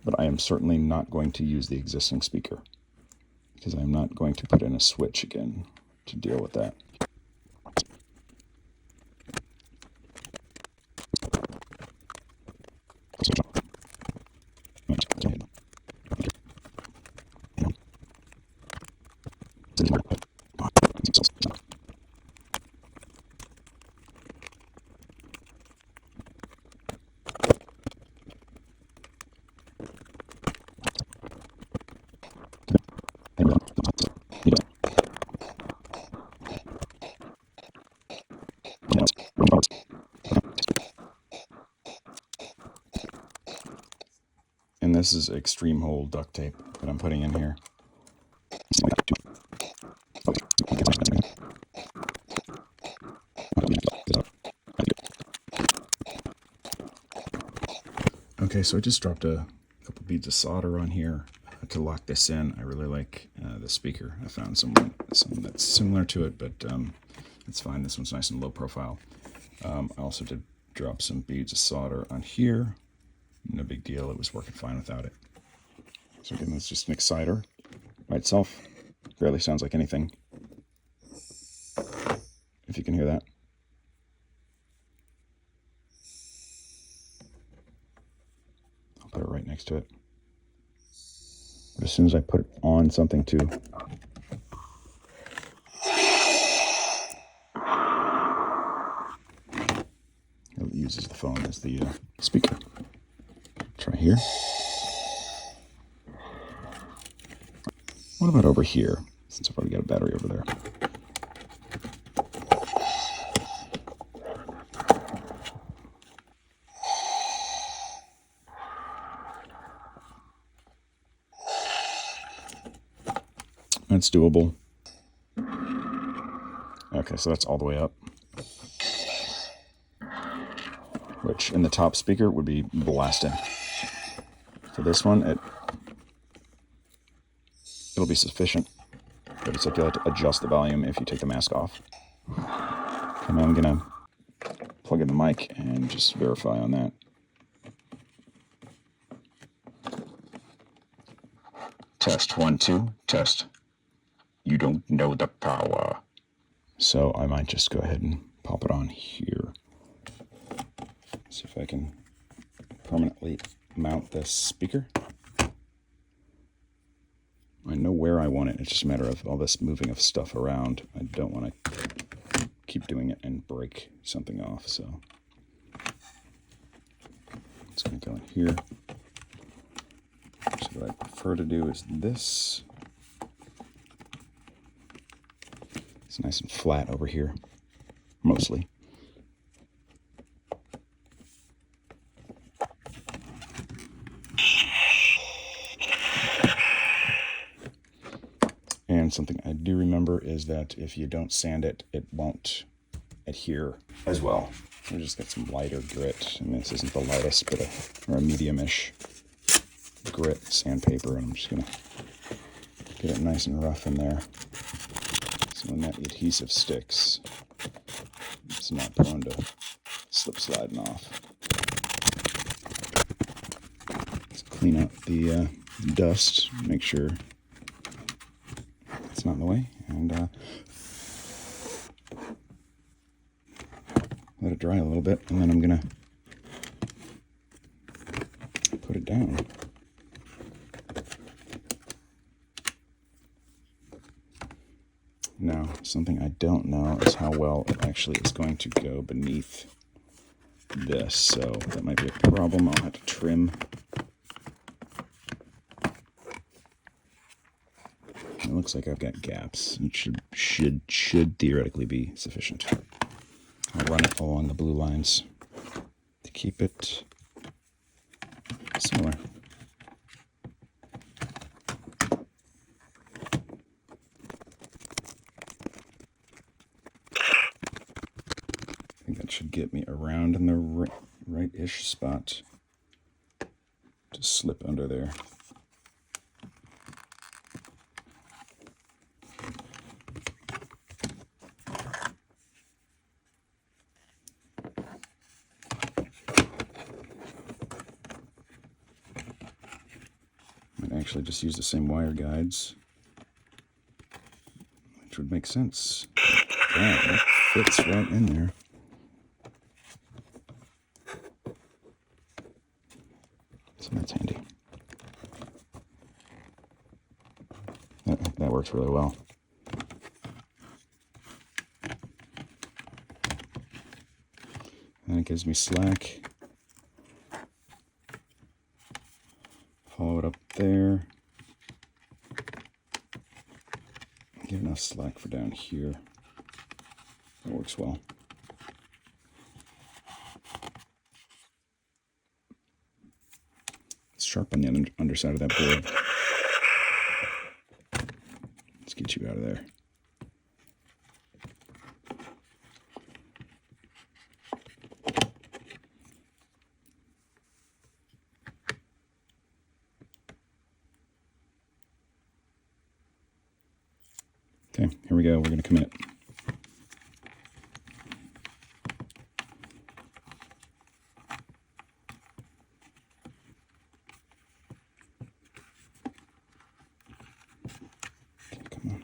But I am certainly not going to use the existing speaker, because I'm not going to put in a switch again to deal with that. this is extreme hold duct tape that I'm putting in here. Okay, so I just dropped a couple beads of solder on here to lock this in. I really like the speaker. I found some that's similar to it, but it's fine. This one's nice and low profile. I also did drop some beads of solder on here. No big deal. It was working fine without it. So again, that's just an exciter by itself. Barely sounds like anything. If you can hear that. I'll put it right next to it. But as soon as I put it on something too, it uses the phone as the speaker. Try here. What about over here, since I've already got a battery over there? That's doable. Okay, so that's all the way up. Which in the top speaker would be blasting. For this one, it'll be sufficient. But it's like you'll have to adjust the volume if you take the mask off. And now I'm gonna plug in the mic and just verify on that. Test 1, 2, test. You don't know the power. So I might just go ahead and pop it on here. See if I can permanently mount this speaker. I know where I want it. It's just a matter of all this moving of stuff around. I don't want to keep doing it and break something off. So it's going to go in here. So what I prefer to do is this. It's nice and flat over here, mostly. And something I do remember is that if you don't sand it, it won't adhere as well. I just got some lighter grit, and this isn't the lightest, but a medium-ish grit sandpaper, and I'm just gonna get it nice and rough in there. So when that adhesive sticks, it's not prone to slip sliding off. Let's clean out the dust, make sure it's not in the way, and let it dry a little bit, and then I'm gonna put it down. Now, something I don't know is how well it actually is going to go beneath this, so that might be a problem. I'll have to trim. It looks like I've got gaps. It should theoretically be sufficient. I'll run it along the blue lines to keep it similar. I think that should get me around in the right-ish spot to slip under there. Actually just use the same wire guides, which would make sense. Yeah, that fits right in there. So that's handy. That works really well. And it gives me slack. Follow it up there. Get enough slack for down here. That works well. Let's sharp on the underside of that board. Let's get you out of there. Okay, here we go. We're going to commit. Okay, come on.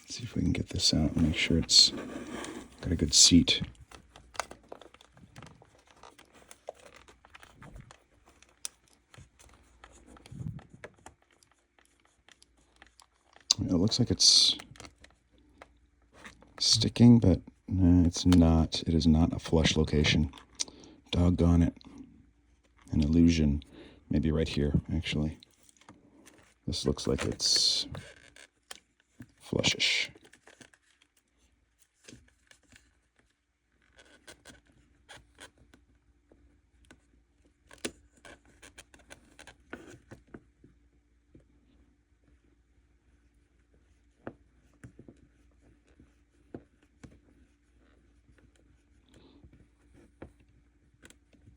See if we can get this out and make sure it's got a good seat. It looks like it's sticking, but no, it's not. It is not a flush location. Doggone it. An illusion. Maybe right here, actually. This looks like it's flushish.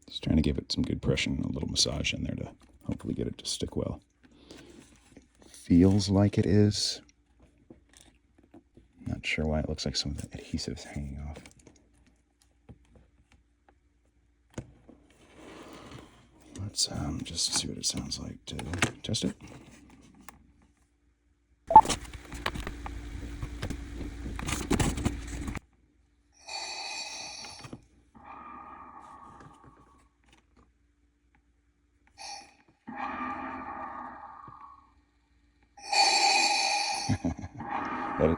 Just trying to give it some good pressure and a little massage in there to hopefully get it to stick well. It feels like it is. Not sure why it looks like some of the adhesive is hanging off. Let's just see what it sounds like to test it.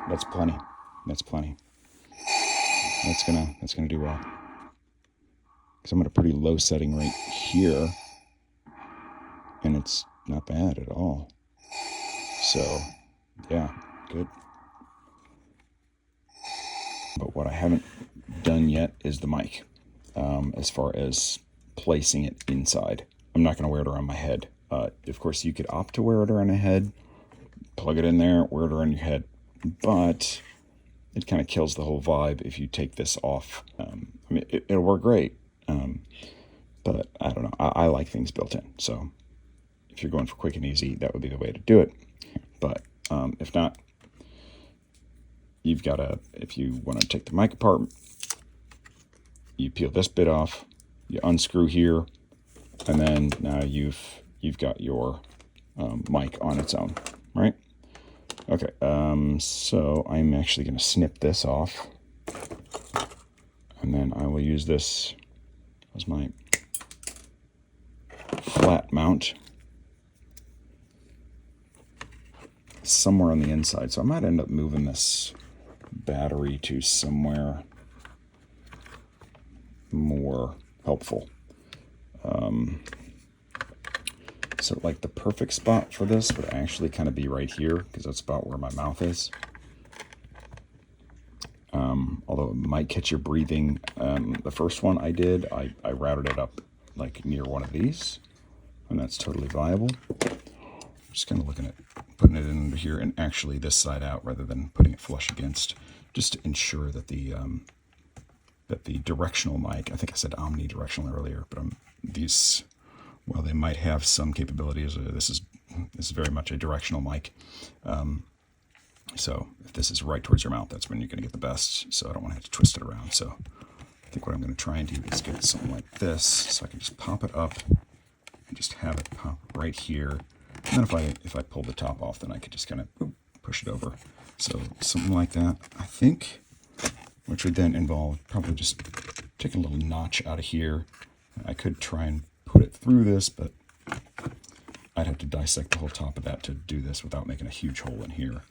That's plenty. That's plenty. That's gonna do well. Because I'm at a pretty low setting right here, and it's not bad at all. So, yeah, good. But what I haven't done yet is the mic, as far as placing it inside. I'm not gonna wear it around my head. Of course, you could opt to wear it around a head, plug it in there, wear it around your head. But it kind of kills the whole vibe if you take this off. I mean, it'll work great, but I don't know. I like things built in. So if you're going for quick and easy, that would be the way to do it. But if not, you've got to, if you want to take the mic apart, you peel this bit off, you unscrew here, and then now you've got your mic on its own, right? Okay, so I'm actually going to snip this off, and then I will use this as my flat mount somewhere on the inside. So I might end up moving this battery to somewhere more helpful. So like the perfect spot for this would actually kind of be right here, because that's about where my mouth is. Although it might catch your breathing. The first one I did, I routed it up like near one of these, and that's totally viable. Just kind of looking at putting it in here and actually this side out rather than putting it flush against, just to ensure that the directional mic, I think I said omnidirectional earlier, but these, well, they might have some capabilities. This is very much a directional mic. So if this is right towards your mouth, that's when you're going to get the best. So I don't want to have to twist it around. So I think what I'm going to try and do is get something like this, so I can just pop it up and just have it pop right here. And then if I pull the top off, then I could just kind of push it over. So something like that, I think, which would then involve probably just taking a little notch out of here. I could try and put it through this, but I'd have to dissect the whole top of that to do this without making a huge hole in here.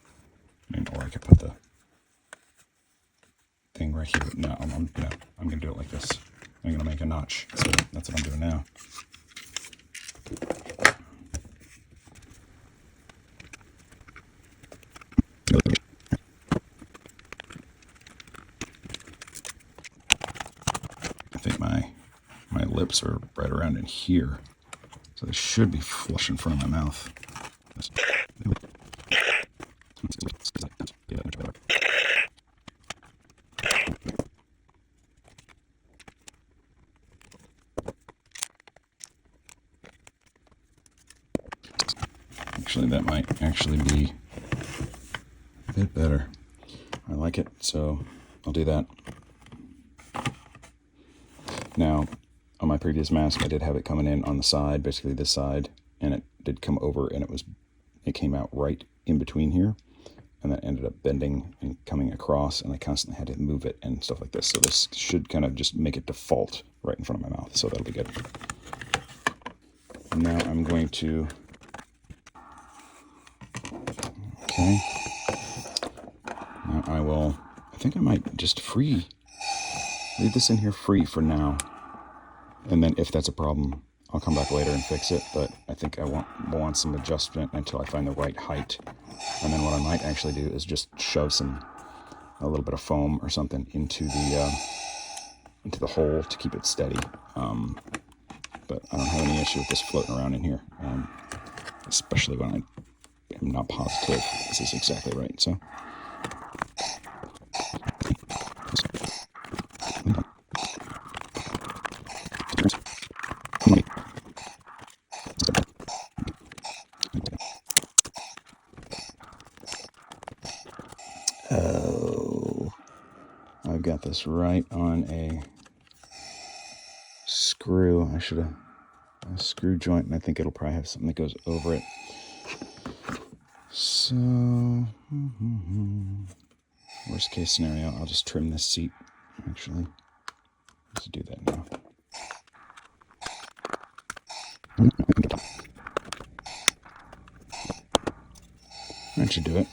Or I could put the thing right here. No, I'm going to do it like this. I'm going to make a notch. So that's what I'm doing now. my lips are right around in here, so they should be flush in front of my mouth. Actually, that might actually be a bit better. I like it, so I'll do that. Now, on my previous mask, I did have it coming in on the side, basically this side, and it did come over, and it came out right in between here, and that ended up bending and coming across, and I constantly had to move it and stuff like this. So this should kind of just make it default right in front of my mouth, so that'll be good. And now I'm going to, okay, now I think I might just leave this in here free for now, and then if that's a problem, I'll come back later and fix it, but I think I want some adjustment until I find the right height. And then what I might actually do is just shove a little bit of foam or something into the hole to keep it steady. But I don't have any issue with this floating around in here, especially when I am not positive this is exactly right. So. Oh, I've got this right on a screw. I should have a screw joint, and I think it'll probably have something that goes over it. So, worst case scenario, I'll just trim this seat, actually. Let's do that now. That should do it.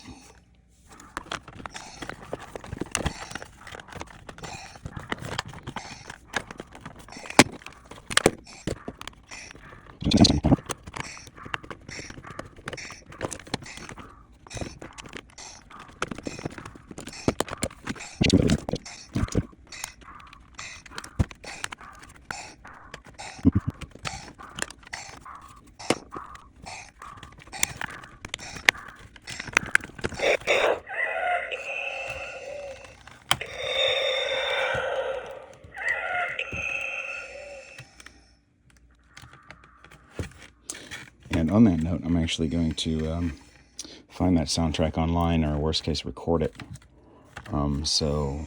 And on that note, I'm actually going to find that soundtrack online, or worst case, record it. So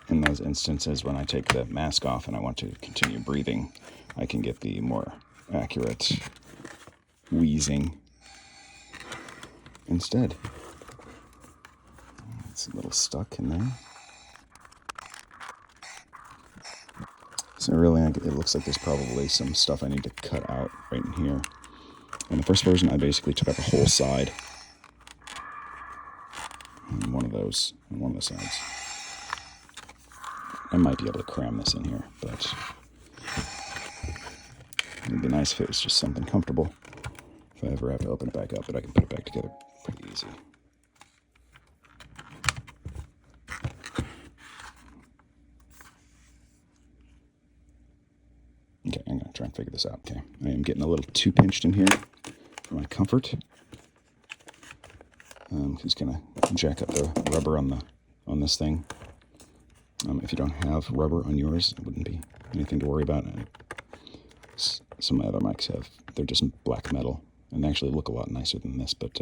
in those instances when I take the mask off and I want to continue breathing, I can get the more accurate wheezing instead. It's a little stuck in there. So really, it looks like there's probably some stuff I need to cut out right in here. In the first version, I basically took out the whole side. And one of the sides. I might be able to cram this in here, but it'd be nice if it was just something comfortable. If I ever have to open it back up, but I can put it back together pretty easy. Okay, I'm going to try and figure this out. Okay, I am getting a little too pinched in here for my comfort. Just going to jack up the rubber on this thing. If you don't have rubber on yours, it wouldn't be anything to worry about. Some other mics they're just black metal, and they actually look a lot nicer than this, but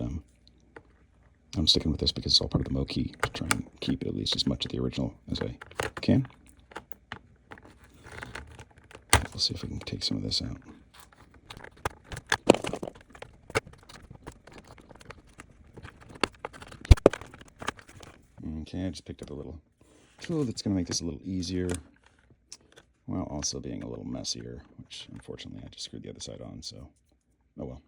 I'm sticking with this because it's all part of the Moukey, to try and keep it at least as much of the original as I can. We'll see if we can take some of this out. Okay, I just picked up a little tool that's going to make this a little easier, while also being a little messier, which unfortunately I just screwed the other side on, so oh well.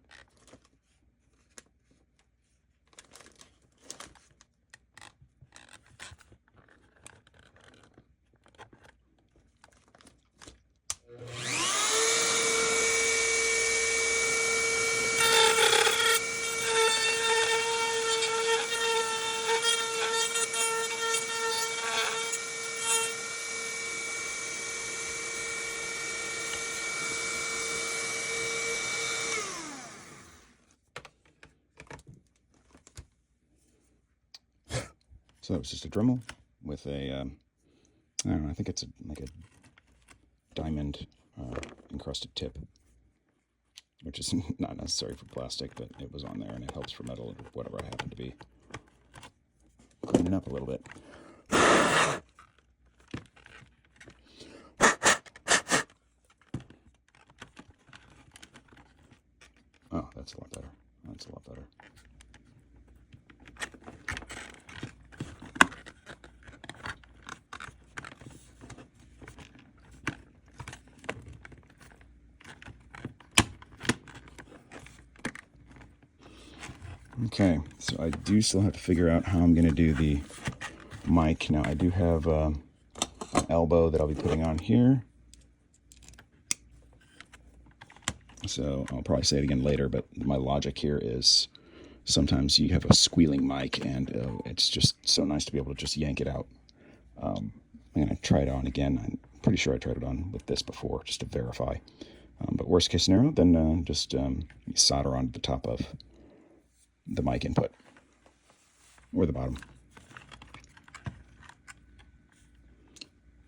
So that was just a Dremel with a, I don't know, I think it's like a diamond encrusted tip, which is not necessary for plastic, but it was on there and it helps for metal or whatever I happen to be cleaning up a little bit. Oh, that's a lot better. That's a lot better. Okay, so I do still have to figure out how I'm going to do the mic. Now, I do have an elbow that I'll be putting on here. So I'll probably say it again later, but my logic here is sometimes you have a squealing mic and it's just so nice to be able to just yank it out. I'm going to try it on again. I'm pretty sure I tried it on with this before just to verify. But worst case scenario, then just solder onto the top of the mic input or the bottom.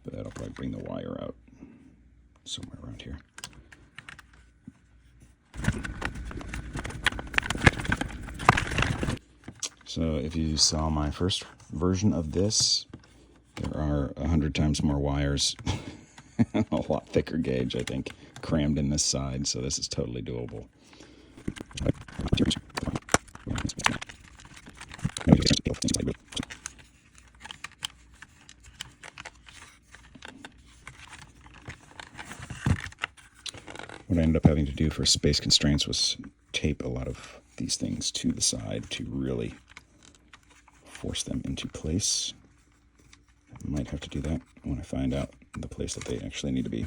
But that'll probably bring the wire out somewhere around here. So if you saw my first version of this, there are 100 times more wires, a lot thicker gauge, I think, crammed in this side, so this is totally doable. What I ended up having to do for space constraints was tape a lot of these things to the side to really force them into place. I might have to do that when I find out the place that they actually need to be.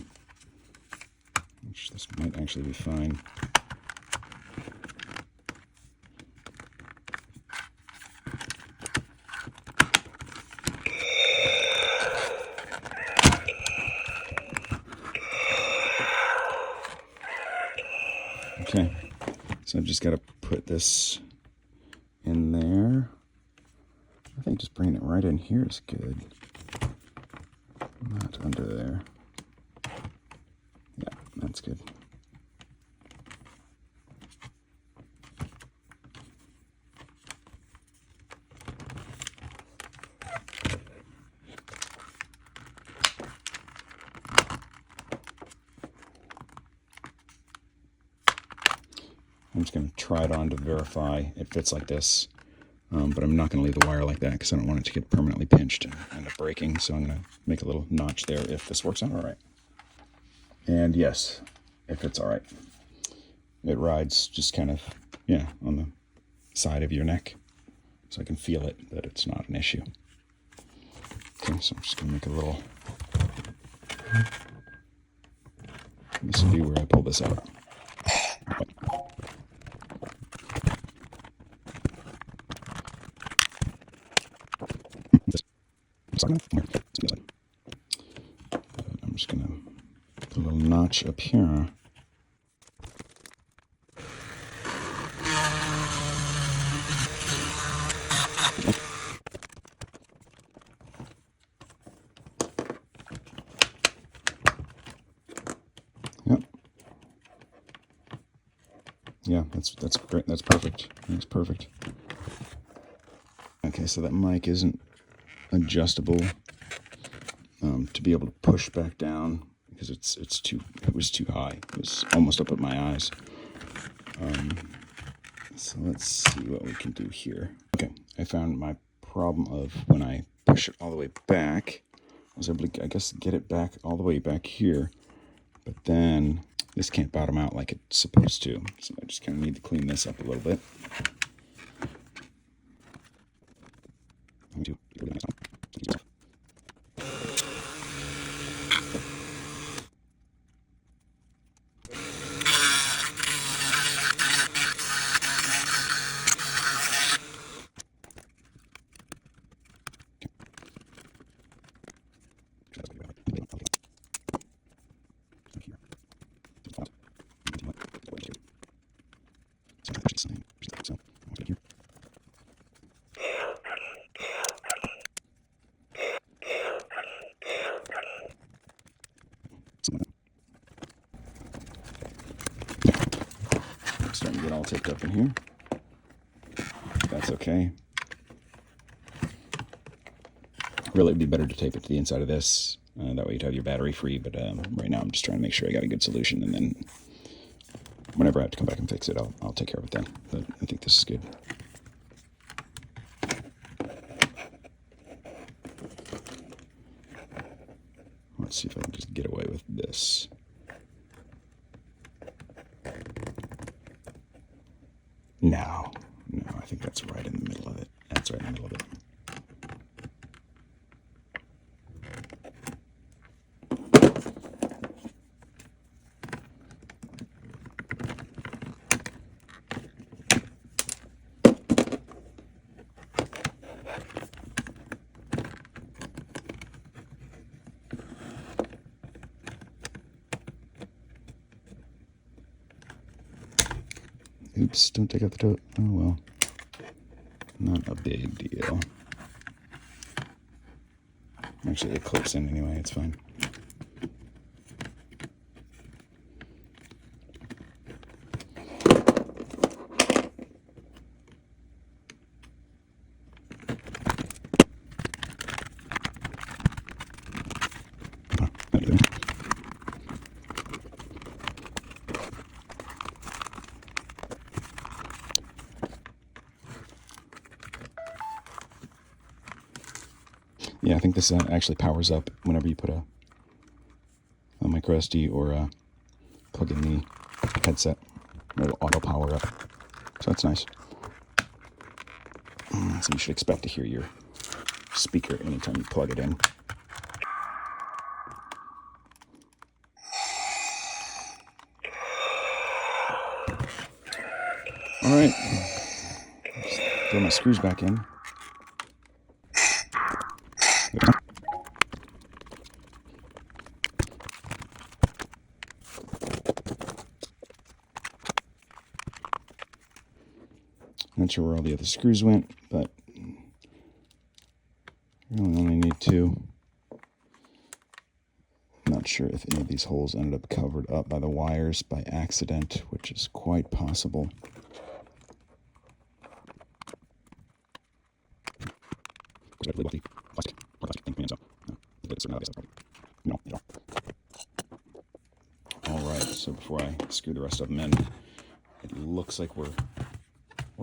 Which this might actually be fine. Okay, so I've just got to put this in there. I think just bringing it right in here is good. Not under there. Yeah, that's good. I'm just going to try it on to verify it fits like this. But I'm not going to leave the wire like that because I don't want it to get permanently pinched and end up breaking. So I'm going to make a little notch there if this works out all right. And yes, if it's all right. It rides just kind of, on the side of your neck. So I can feel it, that it's not an issue. Okay, so I'm just going to make a little... This will be where I pull this out. I'm just going to put a little notch up here. Yep. Yeah, that's great. That's perfect. That's perfect. Okay, so that mic isn't adjustable to be able to push back down because it was too high. It was almost up at my eyes. So let's see what we can do here. Okay, I found my problem of when I push it all the way back, I was able to, I guess, get it back all the way back here, but then this can't bottom out like it's supposed to. So I just kind of need to clean this up a little bit. taped up in here. That's okay. Really, it'd be better to tape it to the inside of this. That way you'd have your battery free, but right now I'm just trying to make sure I got a good solution, and then whenever I have to come back and fix it, I'll take care of it then. But I think this is good. Let's see if I can just get away with this. No, I think that's right in the middle of it. That's right in the middle of it. Oops, don't take out the tote. Oh well. Not a big deal. Actually, it clips in anyway, it's fine. Yeah, I think this actually powers up whenever you put a micro SD or plug in the headset. It'll auto power up. So that's nice. So you should expect to hear your speaker anytime you plug it in. All right. Just throw my screws back in. Not sure where all the other screws went, but you only need two. Not sure if any of these holes ended up covered up by the wires by accident, which is quite possible. All right, so before I screw the rest of them in, it looks like we're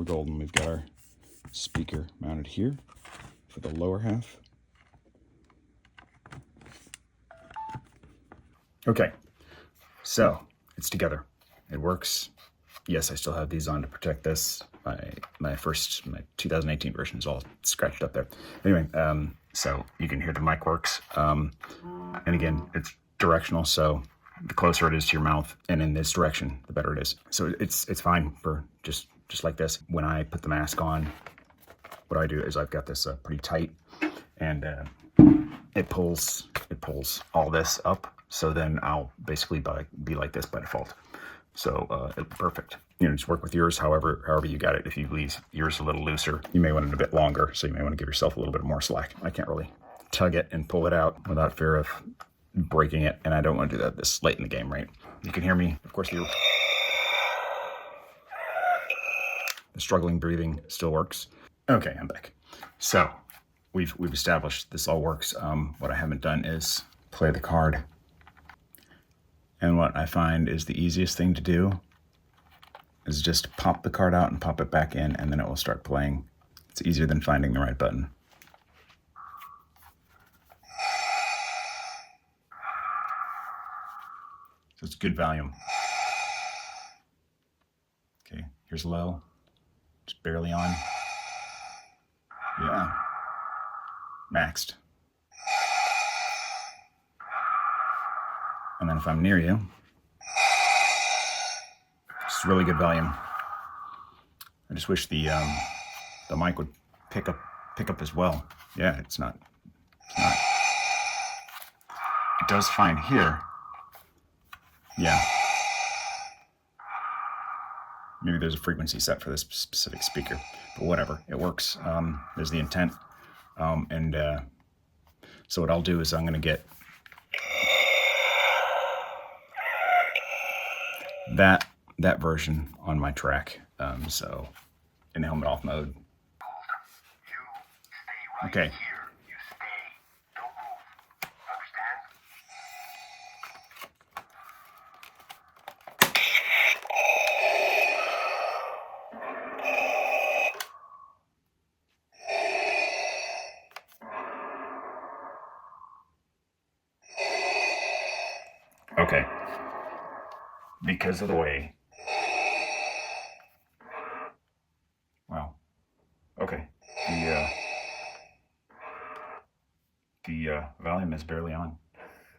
golden. We've got our speaker mounted here for the lower half. Okay, so it's together. It works. Yes, I still have these on to protect this. My 2018 version is all scratched up there. Anyway, so you can hear the mic works. And again, it's directional, so the closer it is to your mouth and in this direction, the better it is. So it's fine for just like this. When I put the mask on, what I do is I've got this pretty tight, and it pulls all this up. So then I'll basically be like this by default. So it'll be perfect. You know, just work with yours however you got it. If you leave yours a little looser, you may want it a bit longer, so you may want to give yourself a little bit more slack. I can't really tug it and pull it out without fear of breaking it, and I don't want to do that this late in the game, right? You can hear me, of course. The struggling breathing still works. Okay, I'm back. So we've established this all works. What I haven't done is play the card. And what I find is the easiest thing to do is just pop the card out and pop it back in, and then it will start playing. It's easier than finding the right button. So it's good volume. Okay, here's low, just barely on. Yeah, maxed. And then if I'm near you, it's really good volume. I just wish the mic would pick up as well. Yeah, it's not. It does fine here. Yeah. Maybe there's a frequency set for this specific speaker, but whatever, it works. There's the intent. So what I'll do is I'm going to get that version on my track. So in helmet off mode. Okay. Okay. Because of the way. Wow. Okay. The volume is barely on.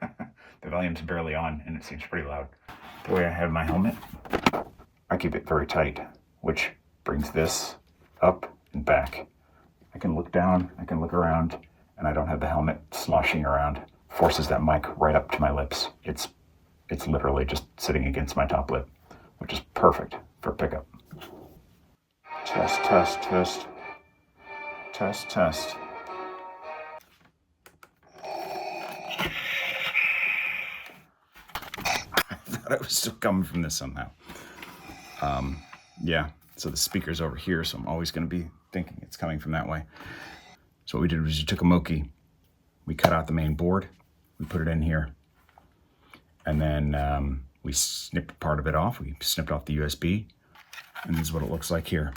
The volume's barely on, and it seems pretty loud. The way I have my helmet, I keep it very tight, which brings this up and back. I can look down, I can look around, and I don't have the helmet sloshing around. Forces that mic right up to my lips. It's literally just sitting against my top lip, which is perfect for pickup. Test, test, test. Test, test. I thought it was still coming from this somehow. Yeah, so the speaker's over here, so I'm always going to be thinking it's coming from that way. So what we did was we took a Moukey, we cut out the main board, we put it in here, and then we snipped part of it off. We snipped off the USB, and this is what it looks like here.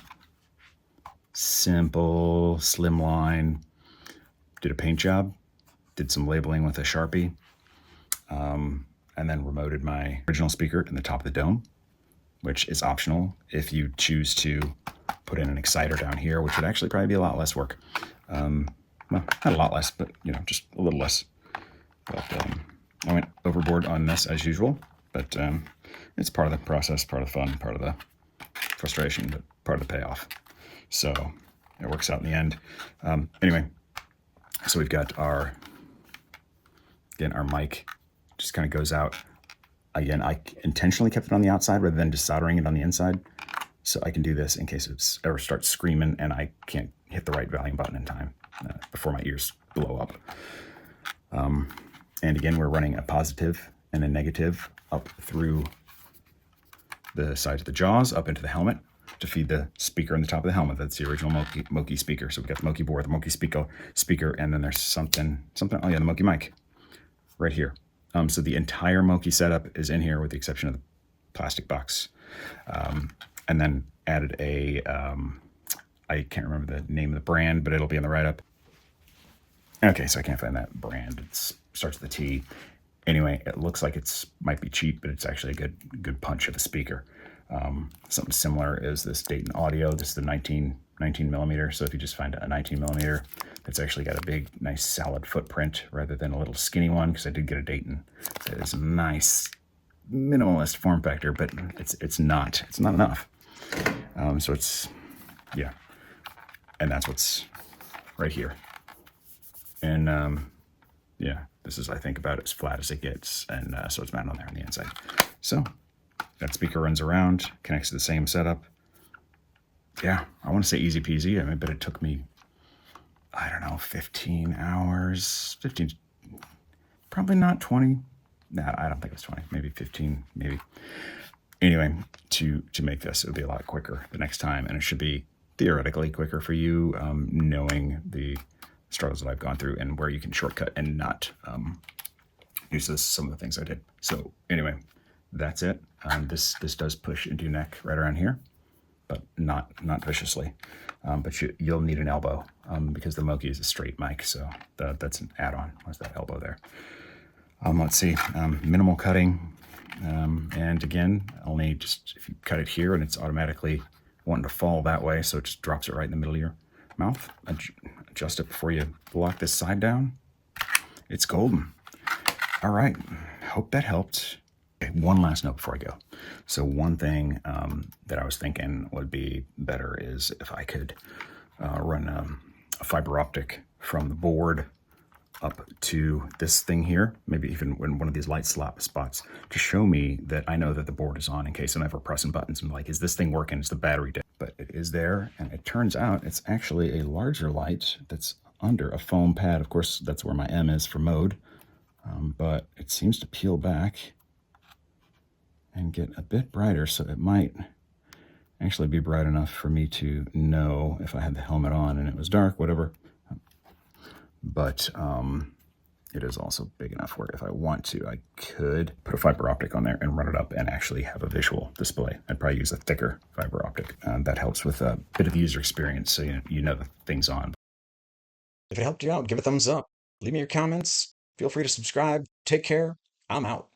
Simple, slimline. Did a paint job, did some labeling with a Sharpie, and then remoted my original speaker in the top of the dome, which is optional if you choose to put in an exciter down here, which would actually probably be a lot less work. Well, not a lot less, but just a little less. But I went overboard on this as usual, but it's part of the process, part of the fun, part of the frustration, but part of the payoff. So it works out in the end. Anyway, so we've got our mic just kind of goes out. Again, I intentionally kept it on the outside rather than just soldering it on the inside. So I can do this in case it ever starts screaming and I can't hit the right volume button in time before my ears blow up. And again, we're running a positive and a negative up through the sides of the jaws, up into the helmet to feed the speaker in the top of the helmet. That's the original Moukey speaker. So we've got the Moukey board, the Moukey speaker, and then there's something, oh yeah, the Moukey mic right here. So the entire Moukey setup is in here with the exception of the plastic box. And then added a, I can't remember the name of the brand, but it'll be on the write-up. Okay, so I can't find that brand. It starts with a T. Anyway, it looks like might be cheap, but it's actually a good punch of a speaker. Something similar is this Dayton Audio. This is the 19 millimeter. So if you just find a 19 millimeter, it's actually got a big, nice, solid footprint rather than a little skinny one, because I did get a Dayton. It's a nice, minimalist form factor, but it's not enough. So it's, yeah, and that's what's right here. And yeah, this is, I think, about as flat as it gets, and so it's mounted on there on the inside. So that speaker runs around, connects to the same setup. Yeah, I want to say easy peasy. I mean, but it took me, I don't know, 15 hours, 15, probably not 20. Nah, I don't think it was 20, maybe 15, maybe. Anyway, to make this, it'll be a lot quicker the next time, and it should be theoretically quicker for you, knowing the struggles that I've gone through and where you can shortcut and not use some of the things I did. So anyway, that's it. This does push into your neck right around here, but not viciously. But you'll need an elbow because the Moukey is a straight mic, so that's an add-on. What's that elbow there? Let's see, minimal cutting. And again, only just if you cut it here and it's automatically wanting to fall that way, so it just drops it right in the middle of your mouth. Adjust it before you lock this side down. It's golden. All right, hope that helped. Okay, one last note before I go. So one thing that I was thinking would be better is if I could run a fiber optic from the board up to this thing here, maybe even in one of these light slap spots, to show me that I know that the board is on in case I'm ever pressing buttons and like, is this thing working? Is the battery dead? But it is there, and it turns out it's actually a larger light that's under a foam pad. Of course, that's where my M is for mode, but it seems to peel back and get a bit brighter, so it might actually be bright enough for me to know if I had the helmet on and it was dark, whatever. But it is also big enough where if I want to, I could put a fiber optic on there and run it up and actually have a visual display. I'd probably use a thicker fiber optic. That helps with a bit of user experience, so you know the thing's on. If it helped you out, give a thumbs up. Leave me your comments. Feel free to subscribe. Take care. I'm out.